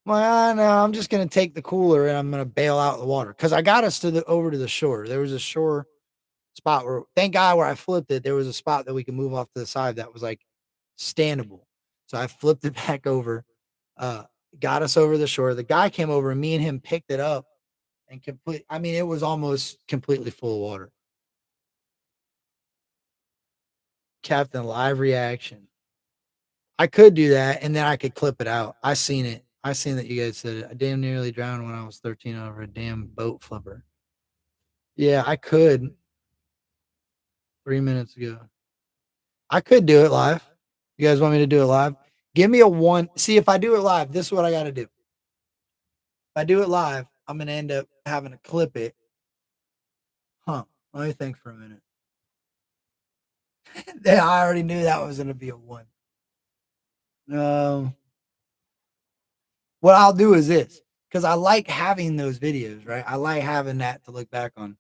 I'm like, no, I'm just gonna take the cooler and I'm gonna bail out the water because I got us over to the shore. There was a shore spot where, thank God, where I flipped it, there was a spot that we could move off to the side that was like standable. So I flipped it back over, uh, got us over the shore. The guy came over and me and him picked it up and I mean, it was almost completely full of water. Captain live reaction. I could do that and then I could clip it out. I seen it. I seen that you guys said it. I damn nearly drowned when I was 13 over a damn boat flipper. Yeah, I could 3 minutes ago. I could do it live. You guys want me to do it live? Give me a one. See, if I do it live, this is what I got to do. If I do it live, I'm going to end up having to clip it. Huh. Let me think for a minute. Yeah, I already knew that was going to be a one. What I'll do is this, because I like having those videos, right? I like having that to look back on.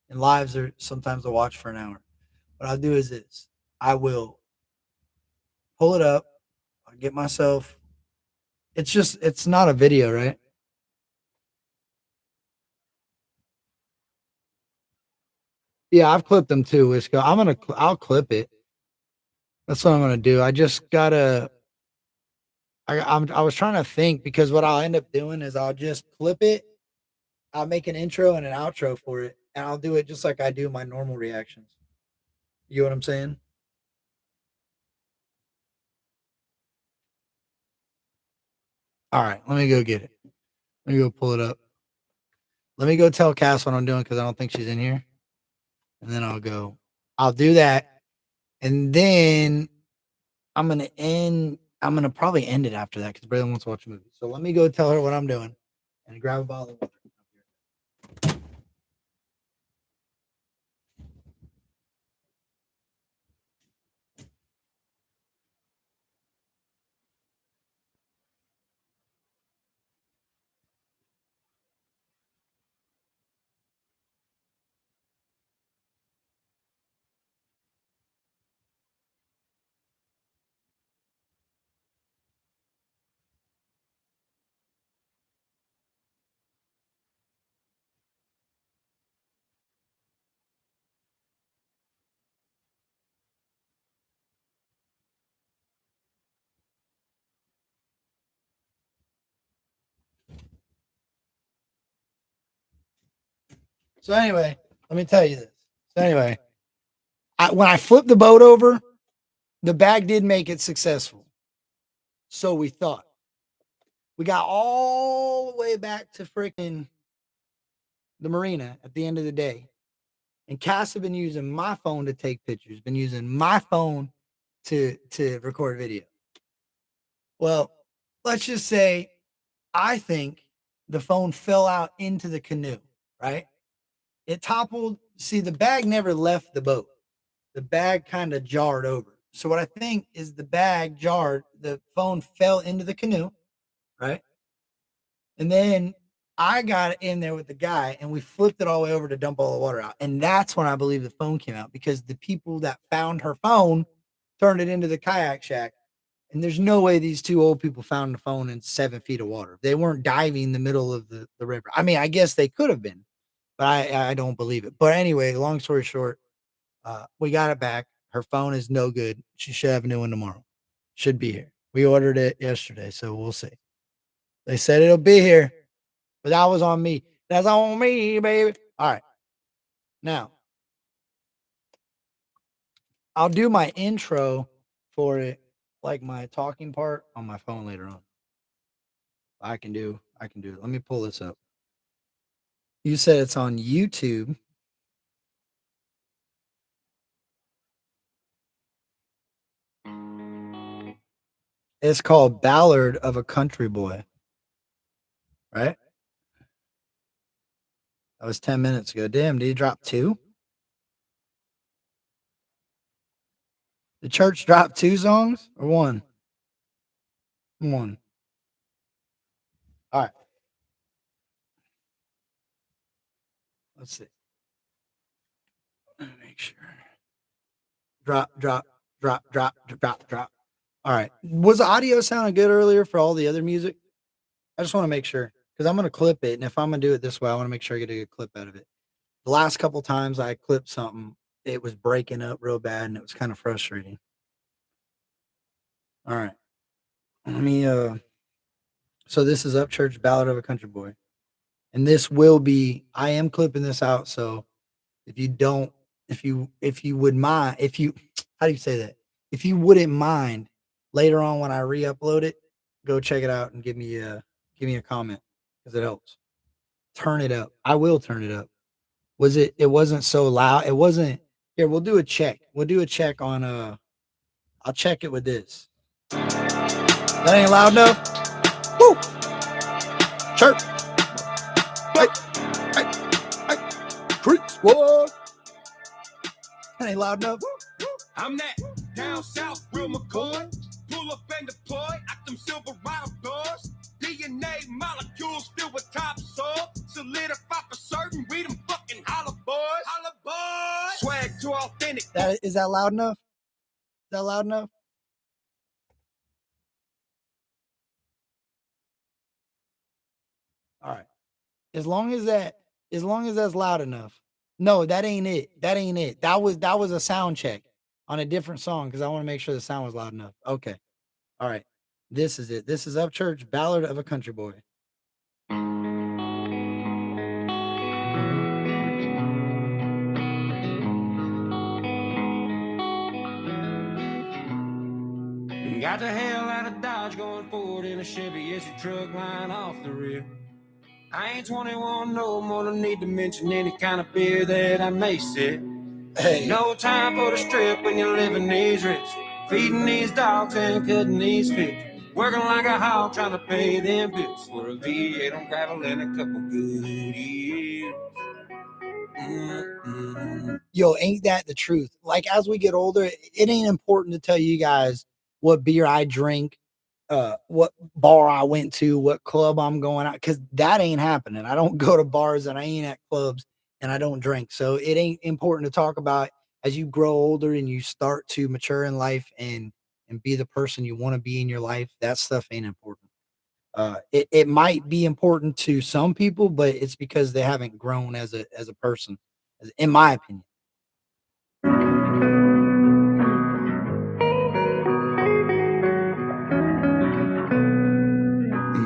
And lives are sometimes I watch for an hour. What I'll do is this. I will pull it up. I'll get myself. It's not a video, right? Yeah, I've clipped them too, Wisco. I'll clip it. That's what I'm gonna do. I just gotta. I was trying to think because what I'll end up doing is I'll just clip it. I'll make an intro and an outro for it, and I'll do it just like I do my normal reactions. You know what I'm saying? All right, let me go get it. Let me go pull it up. Let me go tell Cass what I'm doing because I don't think she's in here, and then I'll go. I'll do that, and then I'm gonna end. I'm gonna probably end it after that because Braylon wants to watch a movie. So let me go tell her what I'm doing and grab a bottle of water. So anyway, let me tell you this. So anyway, when I flipped the boat over, the bag did make it successful. So we thought. We got all the way back to freaking the marina at the end of the day. And Cass had been using my phone to take pictures, been using my phone to record video. Well, let's just say I think the phone fell out into the canoe, right? It toppled. See, the bag never left the boat. The bag kind of jarred over. So what I think is the bag jarred, the phone fell into the canoe, right? And then I got in there with the guy and we flipped it all the way over to dump all the water out. And that's when I believe the phone came out because the people that found her phone turned it into the kayak shack. And there's no way these two old people found the phone in 7 feet of water. They weren't diving in the middle of the river. I mean, I guess they could have been, but I don't believe it. But anyway, long story short, we got it back. Her phone is no good. She should have a new one tomorrow. Should be here. We ordered it yesterday, so we'll see. They said it'll be here, but that was on me. That's on me, baby. All right. Now, I'll do my intro for it, like my talking part on my phone later on. I can do it. Let me pull this up. You said it's on YouTube. It's called Ballad of a Country Boy. Right? That was 10 minutes ago. Damn, did he drop 2? The church dropped 2 songs or 1? 1. All right. Let's see. Let me make sure. Drop. All right. Was the audio sounding good earlier for all the other music? I just want to make sure because I'm going to clip it. And if I'm going to do it this way, I want to make sure I get a good clip out of it. The last couple times I clipped something, it was breaking up real bad and it was kind of frustrating. All right. Let me, so this is Upchurch Ballad of a Country Boy. And this will be, I am clipping this out. So if you don't, if you would mind, how do you say that? If you wouldn't mind later on when I re-upload it, go check it out and give me a comment because it helps. Turn it up. I will turn it up. It wasn't so loud. It wasn't here. We'll do a check. We'll do a check on I'll check it with this. That ain't loud enough. Woo! Chirp. Hey. Creek Squad. That ain't loud enough. I'm that down south real McCoy. Pull up and deploy at them Silverado doors. DNA molecules filled with topsoil. Solidify for certain. We them fucking holla boys. Holla boys. Swag too authentic. Is that loud enough? Is that loud enough? All right. As long as that's loud enough. No, that ain't it. That ain't it. That was a sound check on a different song because I want to make sure the sound was loud enough. Okay. All right. This is it. This is Upchurch Ballad of a Country Boy. Got the hell out of Dodge going forward in a Chevy SU truck line off the rear. I ain't 21 no more, no need to mention any kind of beer that I may sip. Hey. No time for the strip when you're living these rich. Feeding these dogs and cutting these fish. Working like a hog trying to pay them bills. For a V8 on gravel and a couple good years. Yo, ain't that the truth? Like as we get older, it ain't important to tell you guys what beer I drink, what bar I went to, what club I'm going out, because that ain't happening. I don't go to bars and I ain't at clubs and I don't drink. So it ain't important to talk about as you grow older and you start to mature in life and be the person you want to be in your life. That stuff ain't important. It might be important to some people, but it's because they haven't grown as a person, in my opinion.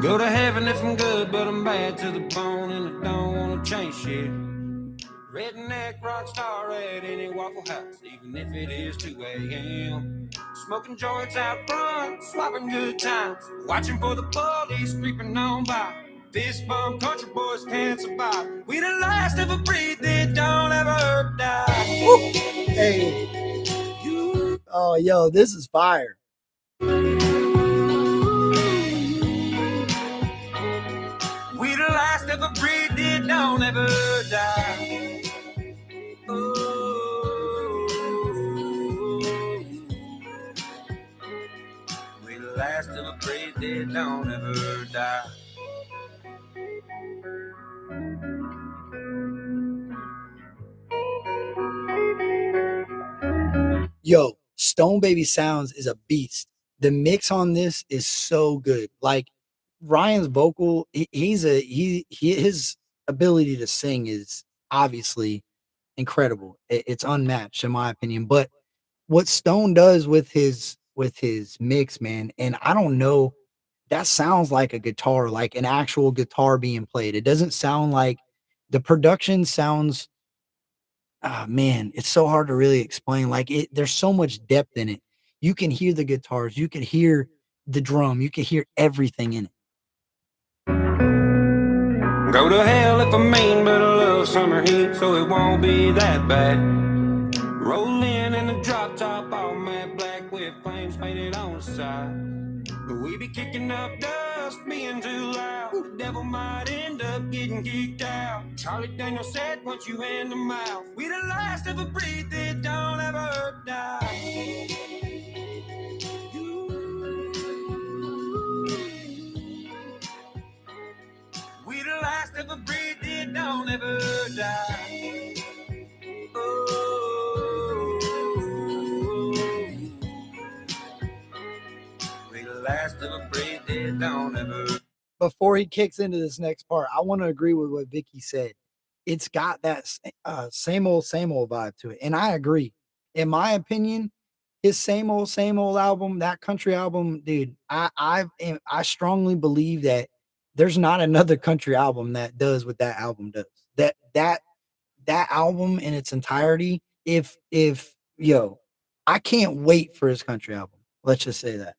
Go to heaven if I'm good, but I'm bad to the bone and I don't want to change shit. Redneck rock star at any Waffle House, even if it is 2 a.m. Smoking joints out front, swapping good times, watching for the police creeping on by. Fist bump country boys can't survive. We the last of a breed that don't ever die. Woo! Hey. Oh, yo, this is fire. We the last of a breed that don't ever die. Oh, we the last of a breed that don't ever die. Yo, Stone Baby Sounds is a beast. The mix on this is so good. Like Ryan's vocal, his ability to sing is obviously incredible. It's unmatched in my opinion. But what Stone does with his mix, man, and I don't know, that sounds like a guitar, like an actual guitar being played. It doesn't sound like the production sounds. Ah, man, it's so hard to really explain. Like there's so much depth in it. You can hear the guitars, you can hear the drum, you can hear everything in it. Go to hell if I mean, but I love summer heat, so it won't be that bad. Roll in a drop top, all matte black with flames painted on the side. We be kicking up dust, being too loud. The devil might end up getting kicked out. Charlie Daniels said, once you hand them out, we the last of a breed that don't ever die. We the last of a breed that don't ever die. We the last of a breed that don't ever. Before he kicks into this next part, I want to agree with what Vicky said. It's got that same old vibe to it, and I agree. In my opinion, his same old album, that country album, dude. I strongly believe that there's not another country album that does what that album does. That album in its entirety. If yo, I can't wait for his country album. Let's just say that.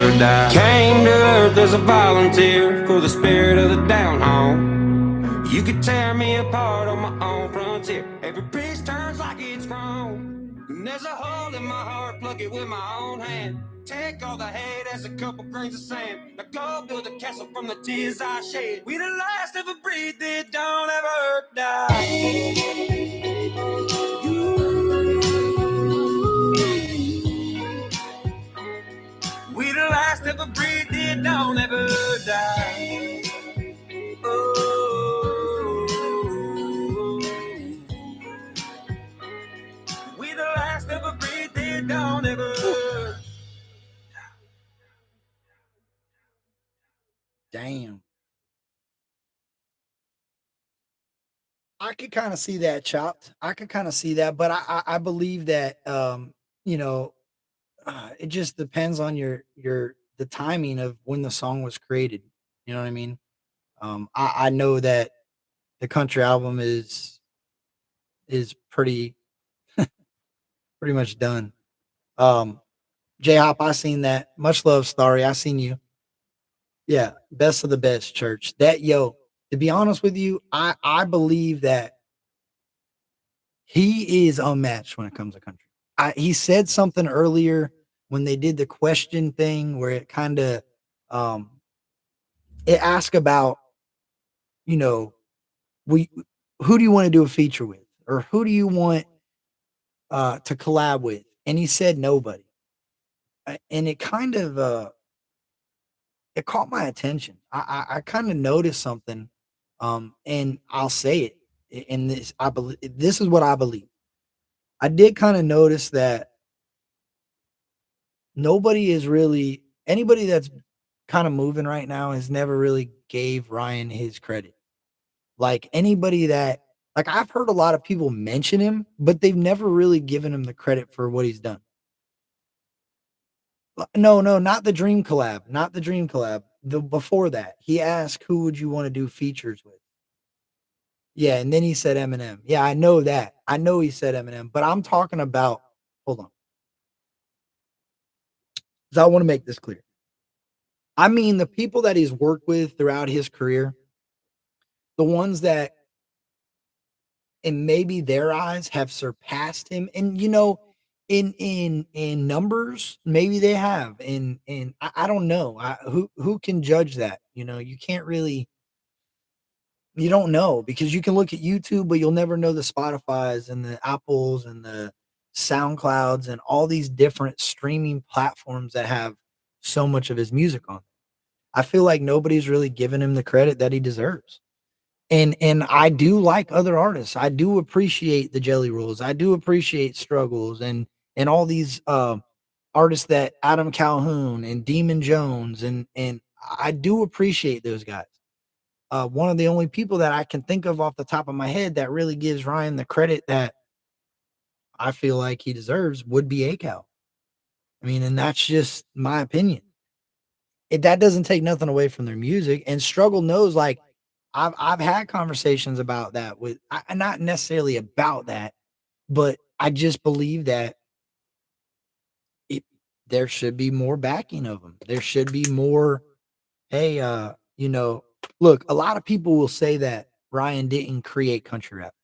Came to earth as a volunteer for the spirit of the down home. You could tear me apart on my own frontier. Every piece turns like it's chrome. And there's a hole in my heart, plug it with my own hand. Take all the hate as a couple grains of sand. Now go build a castle from the tears I shed. We the last of a breed that don't ever die. We the last of a breed that don't ever die. Oh, we the last of a breed that don't ever. Damn. I could kind of see that chopped. I could kind of see that, but I believe that you know, it just depends on your the timing of when the song was created. You know what I mean? I know that the country album is pretty much done. J Hop, I seen that. Much love, Starry. I seen you. Yeah, best of the best, church. That yo, to be honest with you, I believe that he is unmatched when it comes to country. He said something earlier when they did the question thing where it kind of um it asked about, you know, we who do you want to do a feature with or who do you want to collab with? And he said nobody. And it kind of it caught my attention. I kind of noticed something, and I'll say it. In this, I believe this is what I believe. I did kind of notice that nobody is really anybody that's kind of moving right now has never really gave Ryan his credit. Like anybody that like I've heard a lot of people mention him, but they've never really given him the credit for what he's done. No, no, not the Dream collab, not the Dream collab. The before that, he asked, "Who would you want to do features with?" Yeah, and then he said Eminem. Yeah, I know that. I know he said Eminem, but I'm talking about. Hold on, because I want to make this clear. I mean, the people that he's worked with throughout his career, the ones that, in maybe their eyes, have surpassed him, and in numbers, maybe they have. And I don't know. Who can judge that? You can't really. You don't know because you can look at YouTube, but you'll never know the Spotify's and the Apples and the SoundClouds and all these different streaming platforms that have so much of his music on. I feel like nobody's really given him the credit that he deserves. And I do like other artists. I do appreciate the Jelly Rolls. I do appreciate Struggles and all these artists that Adam Calhoun and Demon Jones and I do appreciate those guys. One of the only people that I can think of off the top of my head that really gives Ryan the credit that I feel like he deserves would be ACAL. I mean, and that's just my opinion. That doesn't take nothing away from their music. And Struggle knows, like, I've had conversations about that with, not necessarily about that, but I just believe that it, there should be more backing of them. There should be more. Hey, look, a lot of people will say that Ryan didn't create country rap.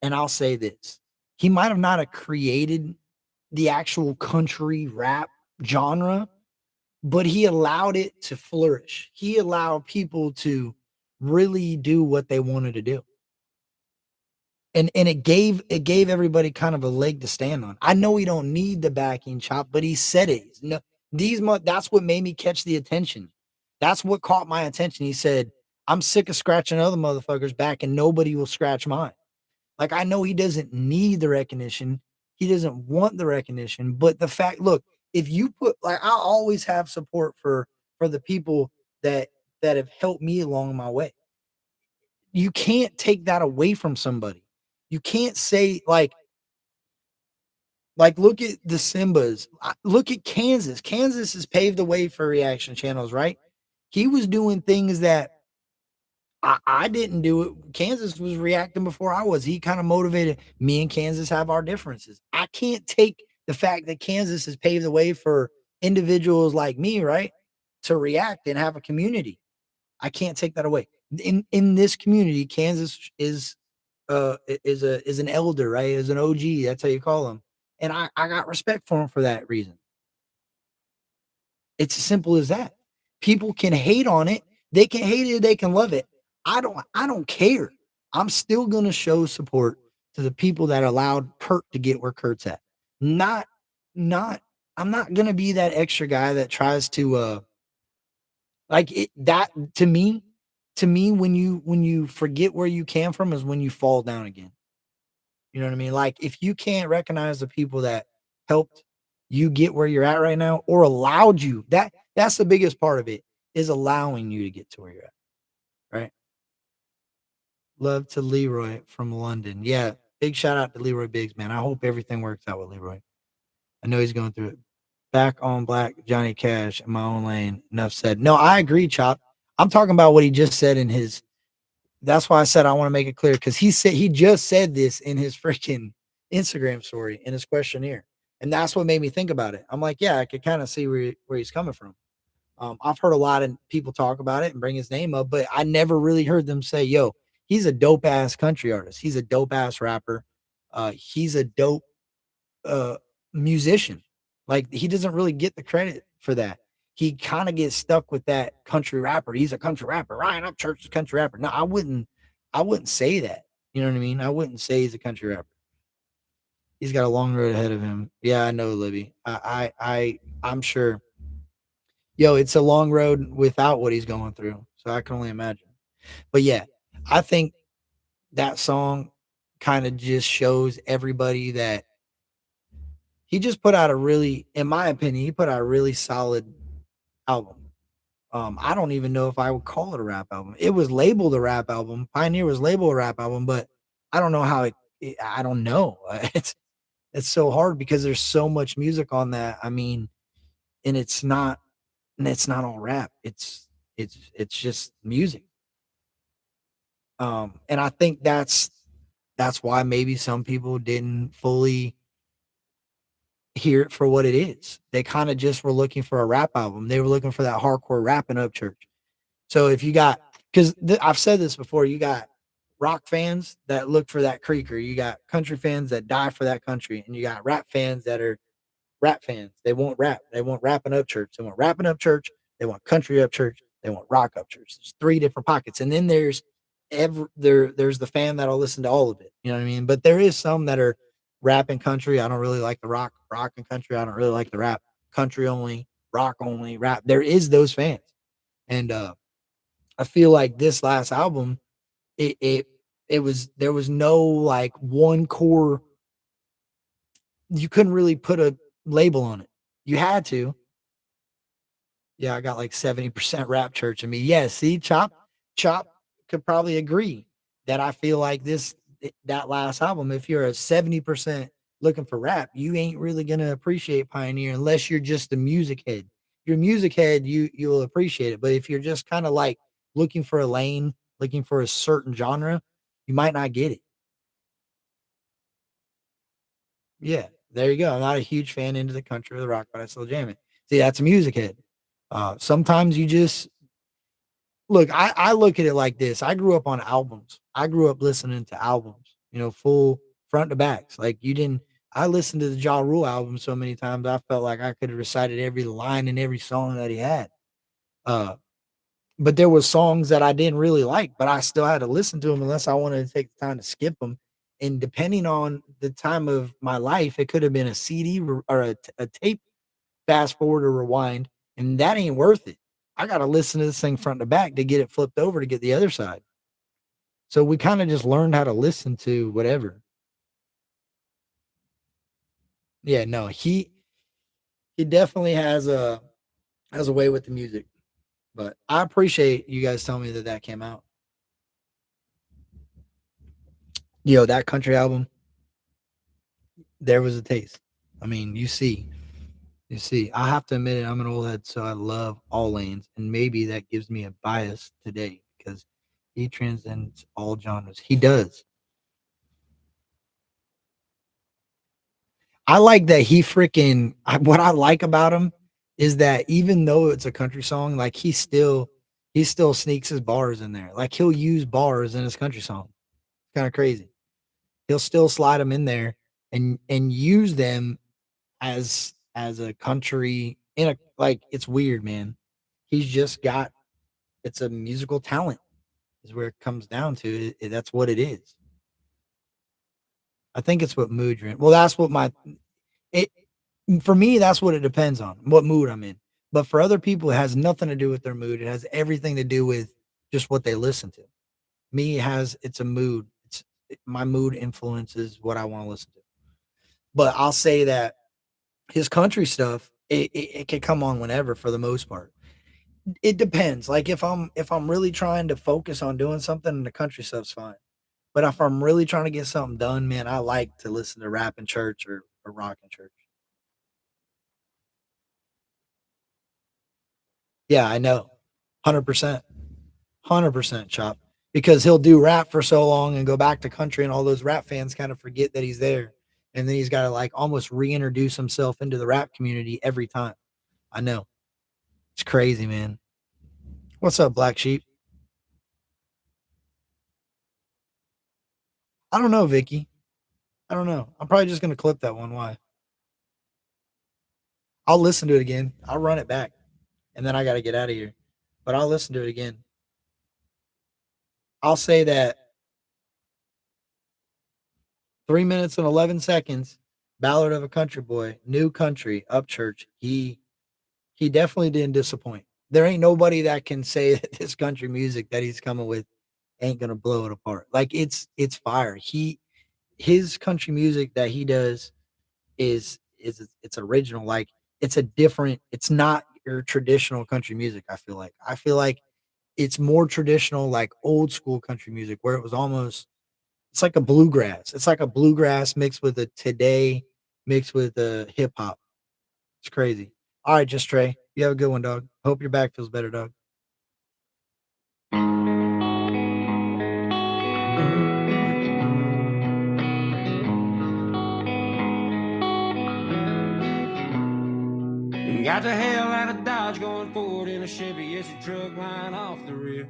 And I'll say this. He might have not have created the actual country rap genre, but he allowed it to flourish. He allowed people to really do what they wanted to do. And it gave everybody kind of a leg to stand on. I know he don't need the backing chop, but he said it. No, that's what made me catch the attention. That's what caught my attention. He said, "I'm sick of scratching other motherfuckers back and nobody will scratch mine." Like, I know he doesn't need the recognition. He doesn't want the recognition, but the fact, look, if you put, like, I always have support for the people that have helped me along my way. You can't take that away from somebody. You can't say, look at the Simbas. Look at Kansas. Kansas has paved the way for reaction channels, right? He was doing things that I didn't do it. Kansas was reacting before I was. He kind of motivated me, and Kansas have our differences. I can't take the fact that Kansas has paved the way for individuals like me, right, to react and have a community. I can't take that away. In this community, Kansas is an elder, right? Is an OG. That's how you call him. And I got respect for him for that reason. It's as simple as that. People can hate on it. They can hate it, they can love it. I don't care. I'm still going to show support to the people that allowed Kurt to get where Kurt's at. Not not I'm not going to be that extra guy that tries to like it that to me when you forget where you came from is when you fall down again. You know what I mean? Like, if you can't recognize the people that helped you get where you're at right now or allowed you, that's the biggest part of it, is allowing you to get to where you're at, right? Love to Leroy from London. Yeah, big shout out to Leroy Biggs, man. I hope everything works out with Leroy. I know he's going through it. Back on black, Johnny Cash in my own lane. Enough said. No, I agree, Chop. I'm talking about what he just said in his. That's why I said I want to make it clear, because he just said this in his freaking Instagram story in his questionnaire, and that's what made me think about it. I'm like, yeah, I could kind of see where he's coming from. I've heard a lot of people talk about it and bring his name up, but I never really heard them say, "Yo, he's a dope ass country artist. He's a dope ass rapper. He's a dope uh, musician." Like, he doesn't really get the credit for that. He kind of gets stuck with that country rapper. He's a country rapper. Ryan Upchurch is a country rapper. No, I wouldn't say that. You know what I mean? I wouldn't say he's a country rapper. He's got a long road ahead of him. Yeah, I know, Libby. I'm sure. Yo, it's a long road without what he's going through. So I can only imagine. But yeah, I think that song kind of just shows everybody that he just put out a really, in my opinion, he put out a really solid album. I don't even know if I would call it a rap album. It was labeled a rap album. Pioneer was labeled a rap album, but I don't know how I don't know. It's so hard because there's so much music on that. I mean, and it's not all rap. It's just music. And I think that's why maybe some people didn't fully hear it for what it is. They kind of just were looking for a rap album. They were looking for that hardcore rapping up church. So if you got, because I've said this before, you got rock fans that look for that creaker, you got country fans that die for that country, and you got rap fans that are rap fans. They want rap. They want rapping up church. They want rapping up church. They want country up church. They want rock up church. There's three different pockets, and then there's the fan that'll listen to all of it. You know what I mean? But there is some that are rap and country. I don't really like the rock and country. I don't really like the rap, country only, rock only, rap. There is those fans, and I feel like this last album, it it it was there was no like one core. You couldn't really put a label on it. You had to. Yeah, I got like 70% rap church in me. Yeah, see, Chop could probably agree that I feel like that last album, if you're a 70% looking for rap, you ain't really gonna appreciate Pioneer unless you're just a music head. If you're a music head, you'll appreciate it. But if you're just kind of like looking for a lane, looking for a certain genre, you might not get it. Yeah, there you go. I'm not a huge fan into the country or the rock, but I still jam it. See, that's a music head. Sometimes you just look. I look at it like this. I grew up on albums. I grew up listening to albums. Full front to backs. Like you didn't. I listened to the Ja Rule album so many times. I felt like I could have recited every line and every song that he had. Uh, but there was songs that I didn't really like, but I still had to listen to them unless I wanted to take the time to skip them. And depending on the time of my life, it could have been a CD or a tape fast forward or rewind, and that ain't worth it. I got to listen to this thing front to back to get it flipped over to get the other side. So we kind of just learned how to listen to whatever. Yeah, no, he definitely has a way with the music. But I appreciate you guys telling me that came out. That country album, there was a taste. I mean, you see, I have to admit it. I'm an old head, so I love all lanes, and maybe that gives me a bias today because he transcends all genres. He does. I like that he freaking. What I like about him is that even though it's a country song, like he still sneaks his bars in there. Like he'll use bars in his country song. Kind of crazy. He'll still slide them in there and use them as a country in a like it's weird, man. He's just got it's a musical talent is where it comes down to. That's what it is. I think it's what mood you're in. Well, that's what my it for me. That's what it depends on what mood I'm in. But for other people, it has nothing to do with their mood. It has everything to do with just what they listen to. Me it's a mood. My mood influences what I want to listen to. But I'll say that his country stuff it can come on whenever for the most part. It depends. Like if I'm really trying to focus on doing something, the country stuff's fine. But if I'm really trying to get something done, man, I like to listen to rap in church or rock in church. Yeah, I know. 100%. 100% chop. Because he'll do rap for so long and go back to country, and all those rap fans kind of forget that he's there. And then he's got to like almost reintroduce himself into the rap community every time. I know. It's crazy, man. What's up, Black Sheep? I don't know, Vicky. I don't know. I'm probably just going to clip that one. Why? I'll listen to it again. I'll run it back. And then I got to get out of here. But I'll listen to it again. I'll say that 3 minutes and 11 seconds, Ballad of a Country Boy, New Country, Upchurch. He definitely didn't disappoint. There ain't nobody that can say that this country music that he's coming with ain't gonna blow it apart. Like it's fire. His country music that he does is it's original. Like it's a different. It's not your traditional country music. I feel like it's more traditional, like old school country music, where it was almost it's like a bluegrass. It's like a bluegrass mixed with a today, mixed with a hip hop. It's crazy. All right, just Trey. You have a good one, dog. Hope your back feels better, dog. Got the hell out of Dodge going forward in a Chevy. It's a truck line off the rear.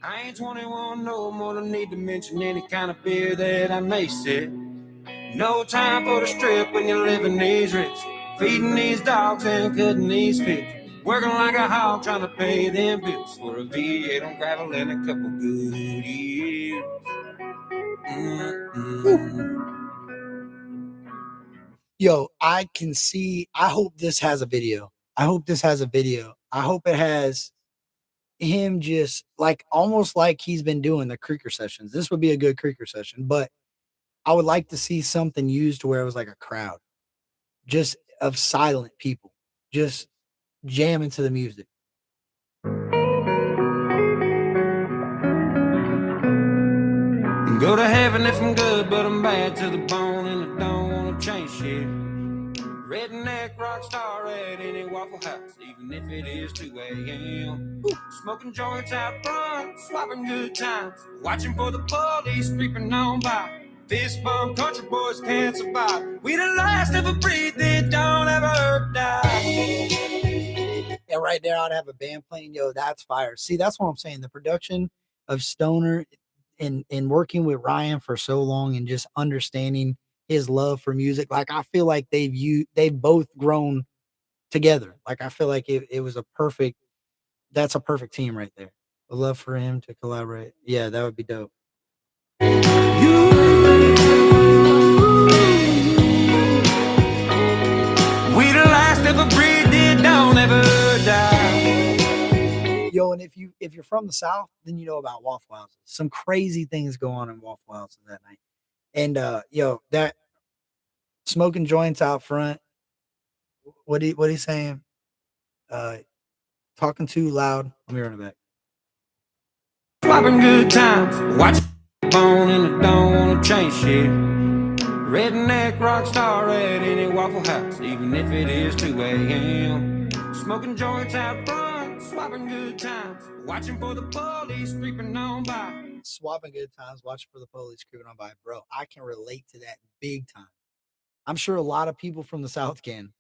I ain't 21 no more, don't need to mention any kind of beer that I may sip. No time for the strip when you're living these rich, feeding these dogs and cutting these fish, working like a hog trying to pay them bills for a V8 on gravel and a couple good years. Yo, I can see. I hope this has a video. I hope this has a video. I hope it has him just like almost like he's been doing the creeker sessions. This would be a good creeker session, but I would like to see something used where it was like a crowd just of silent people just jamming to the music. Go to heaven if I'm good, but I'm bad to the bone and I don't want to change shit. Redneck rock star at any Waffle House, even if it is 2 a.m. Smoking joints out front, swapping good times, watching for the police creeping on by. Fist bump country boys can't survive. We the last of a breed that don't ever die. And right there, I'd have a band playing. Yo, that's fire. See, that's what I'm saying. The production of Stoner and working with Ryan for so long and just understanding his love for music. Like I feel like they've both grown together. Like I feel like it was that's a perfect team right there. A love for him to collaborate. Yeah, that would be dope. We the last of a breed that don't ever die. Yo, and if you're from the South, then you know about Waffle Houses. Some crazy things go on in Waffle Houses that night. And yo, that smoking joints out front. What he saying? Talking too loud. Let me run it back. Swapping good times, watch bone and I don't want to change shit. Redneck rock star at any Waffle House, even if it is 2 a.m. Smoking joints out front, swapping good times, watching for the police creeping on by. Swapping good times, watching for the police creeping on by. Bro, I can relate to that big time. I'm sure a lot of people from the South can.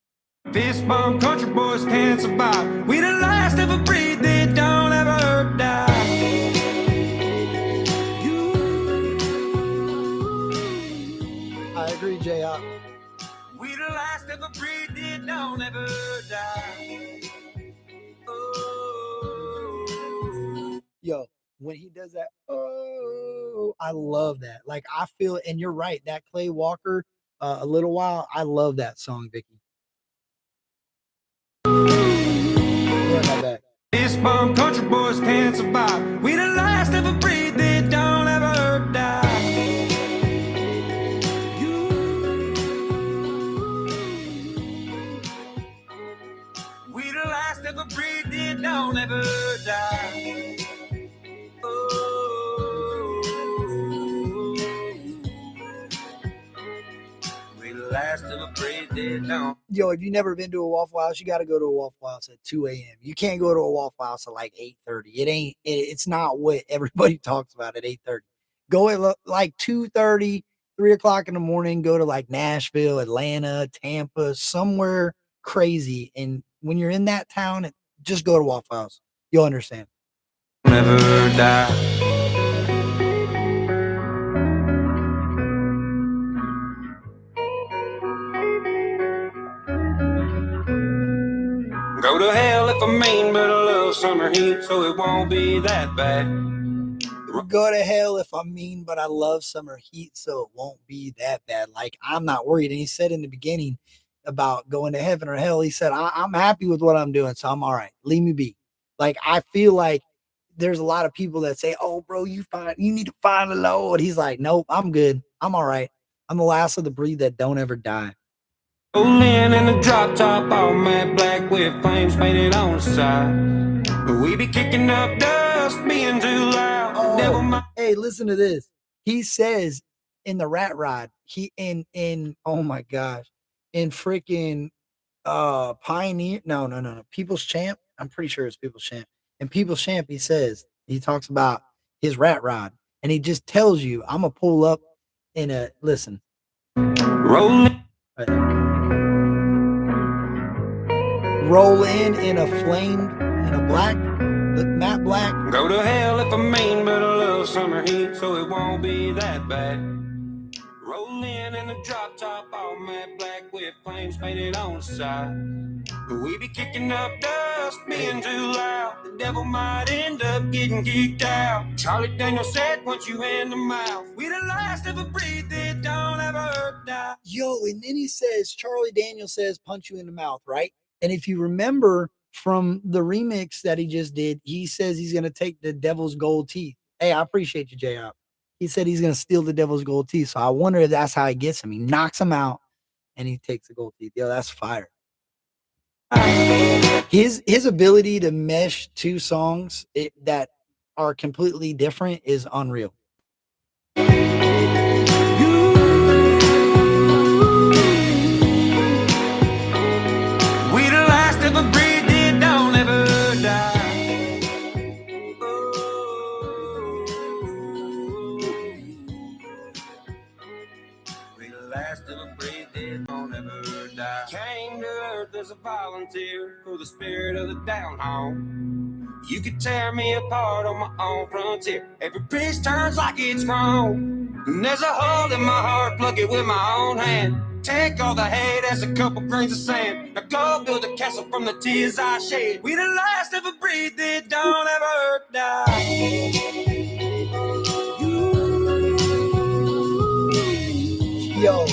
Fist bump country boys can't survive. We the last of a breed that don't ever die. I agree, J.O. We the last of a breed that don't ever die. Oh. Yo, when he does that, oh, I love that. Like I feel, and you're right. That Clay Walker, a little while. I love that song, Vicky. Back. Fist bump country boys can't survive. We the last of a breed that don't ever die. We the last of a breed that don't ever die. Last of a breed that don't. Yo, if you've never been to a Waffle House, you got to go to a Waffle House at 2 a.m. You can't go to a Waffle House at like 8:30. It's not what everybody talks about at 8:30. Go at like 2:30, 3 o'clock in the morning. Go to like Nashville, Atlanta, Tampa, somewhere crazy. And when you're in that town, just go to Waffle House. You'll understand. Never die. Go to hell if I mean, but I love summer heat, so it won't be that bad. Go to hell if I'm mean, but I love summer heat, so it won't be that bad. Like, I'm not worried. And he said in the beginning about going to heaven or hell, he said, I'm happy with what I'm doing, so I'm all right. Leave me be. Like, I feel like there's a lot of people that say, oh, bro, you need to find the Lord. He's like, nope, I'm good. I'm all right. I'm the last of the breed that don't ever die. Rolling in the drop top, all matte black with flames painted on the side. We be kicking up dust, being too loud. Hey, listen to this. He says in the Rat Rod, oh my gosh, in freaking Pioneer, no, People's Champ. I'm pretty sure it's People's Champ. In People's Champ, he talks about his Rat Rod, and he just tells you, I'm gonna pull up in a listen. Rolling. Right. roll in a flamed, in a black, matte black. Go to hell if I mean, but I love summer heat, so it won't be that bad. Rolling in a drop top, all matte black with flames painted on the side. We be kicking up dust, being too loud. The devil might end up getting geeked out. Charlie Daniels said, once you hand them out, we the last of a breed that don't ever die. Yo, and then he says, Charlie Daniels says, punch you in the mouth, right? And if you remember from the remix that he just did, he says he's going to take the devil's gold teeth. Hey, I appreciate you, J.R. He said he's going to steal the devil's gold teeth. So I wonder if that's how he gets him. He knocks him out and he takes the gold teeth. Yo, that's fire. His ability to mesh two songs that are completely different is unreal. We the last of a breed that don't ever die. We the last of a breed that don't ever die. Came to earth as a volunteer for the spirit of the down home. You could tear me apart on my own frontier. Every piece turns like it's wrong. And there's a hole in my heart, plug it with my own hand. Take all the hate as a couple grains of sand. Now go build a castle from the tears I shed. We the last of a breed that don't ever die. Yo,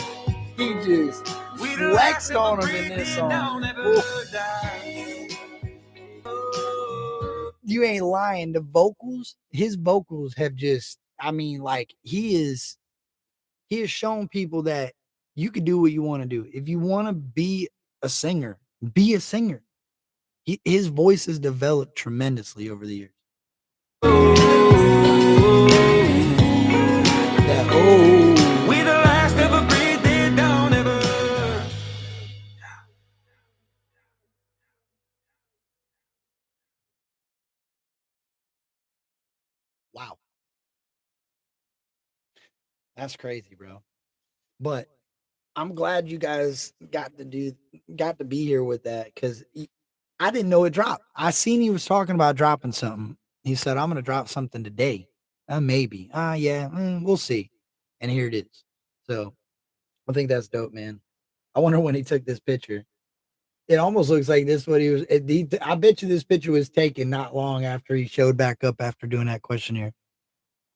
he just flexed on him in this song. You ain't lying. The vocals, his vocals have just, I mean, like he has shown people that you can do what you want to do. If you want to be a singer, be a singer. His voice has developed tremendously over the years. That, we the last of a breed that don't ever. Wow. That's crazy, bro. But I'm glad you guys got to be here with that, because I didn't know it dropped. I seen he was talking about dropping something. He said, I'm going to drop something today. Maybe. Yeah, we'll see. And here it is. So I think that's dope, man. I wonder when he took this picture. It almost looks like this what he was. I bet you this picture was taken not long after he showed back up after doing that questionnaire,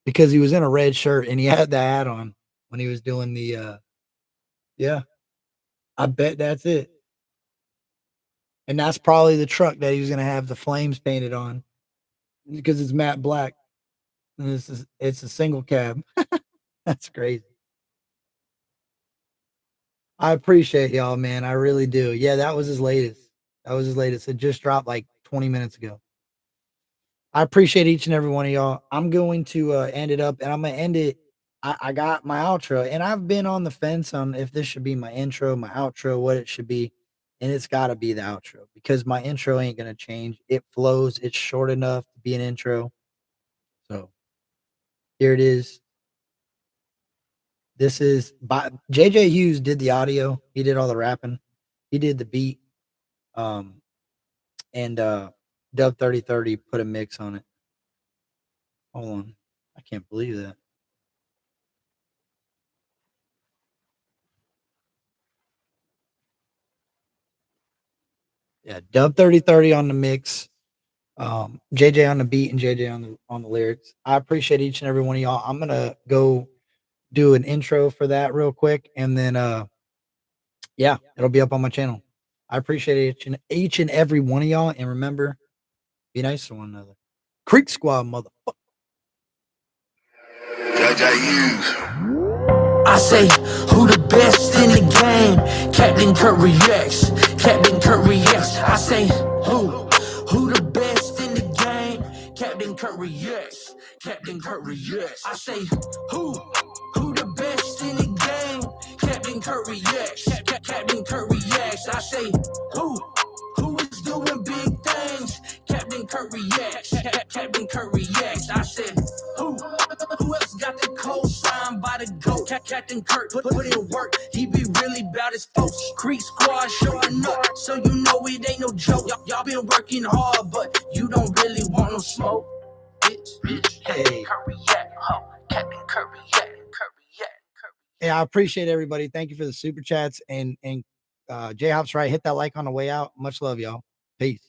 because he was in a red shirt and he had the hat on when he was doing the, yeah, I bet that's it. And that's probably the truck that he was going to have the flames painted on, because it's matte black. And it's a single cab. That's crazy. I appreciate y'all, man. I really do. Yeah, that was his latest. It just dropped like 20 minutes ago. I appreciate each and every one of y'all. I'm going to end it up, and I'm going to end it. I got my outro, and I've been on the fence on if this should be my intro, my outro, what it should be. And it's got to be the outro, because my intro ain't going to change. It flows. It's short enough to be an intro. So here it is. This is by JJ Hughes did the audio. He did all the rapping. He did the beat. And Dub 3030 put a mix on it. Hold on. I can't believe that. Yeah, Dub 3030 on the mix. JJ on the beat and JJ on the lyrics. I appreciate each and every one of y'all. I'm gonna go do an intro for that real quick, and then yeah, it'll be up on my channel. I appreciate each and every one of y'all, and remember, be nice to one another. Creek Squad, motherfucker. I say, who the best in the game? Captain Curry X. Captain Curry X. I say, who the best in the game? Captain Curry X. Captain Curry X. I say, who the best in the game? Captain Curry X. Captain Curry X. I say, who is doing big things? Captain Curry X. Captain Curry X. I said, who else got the cosign by gotta go. Captain Kirk, put in work. He be really about his folks. Creek Squad showing up, so you know it ain't no joke. Y'all been working hard, but you don't really want no smoke. Bitch, hey. Curry at, ho. Captain Curry at, Curry at. Hey, I appreciate everybody. Thank you for the super chats. And J Hop's right. Hit that like on the way out. Much love, y'all. Peace.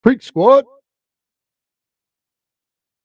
Creek Squad.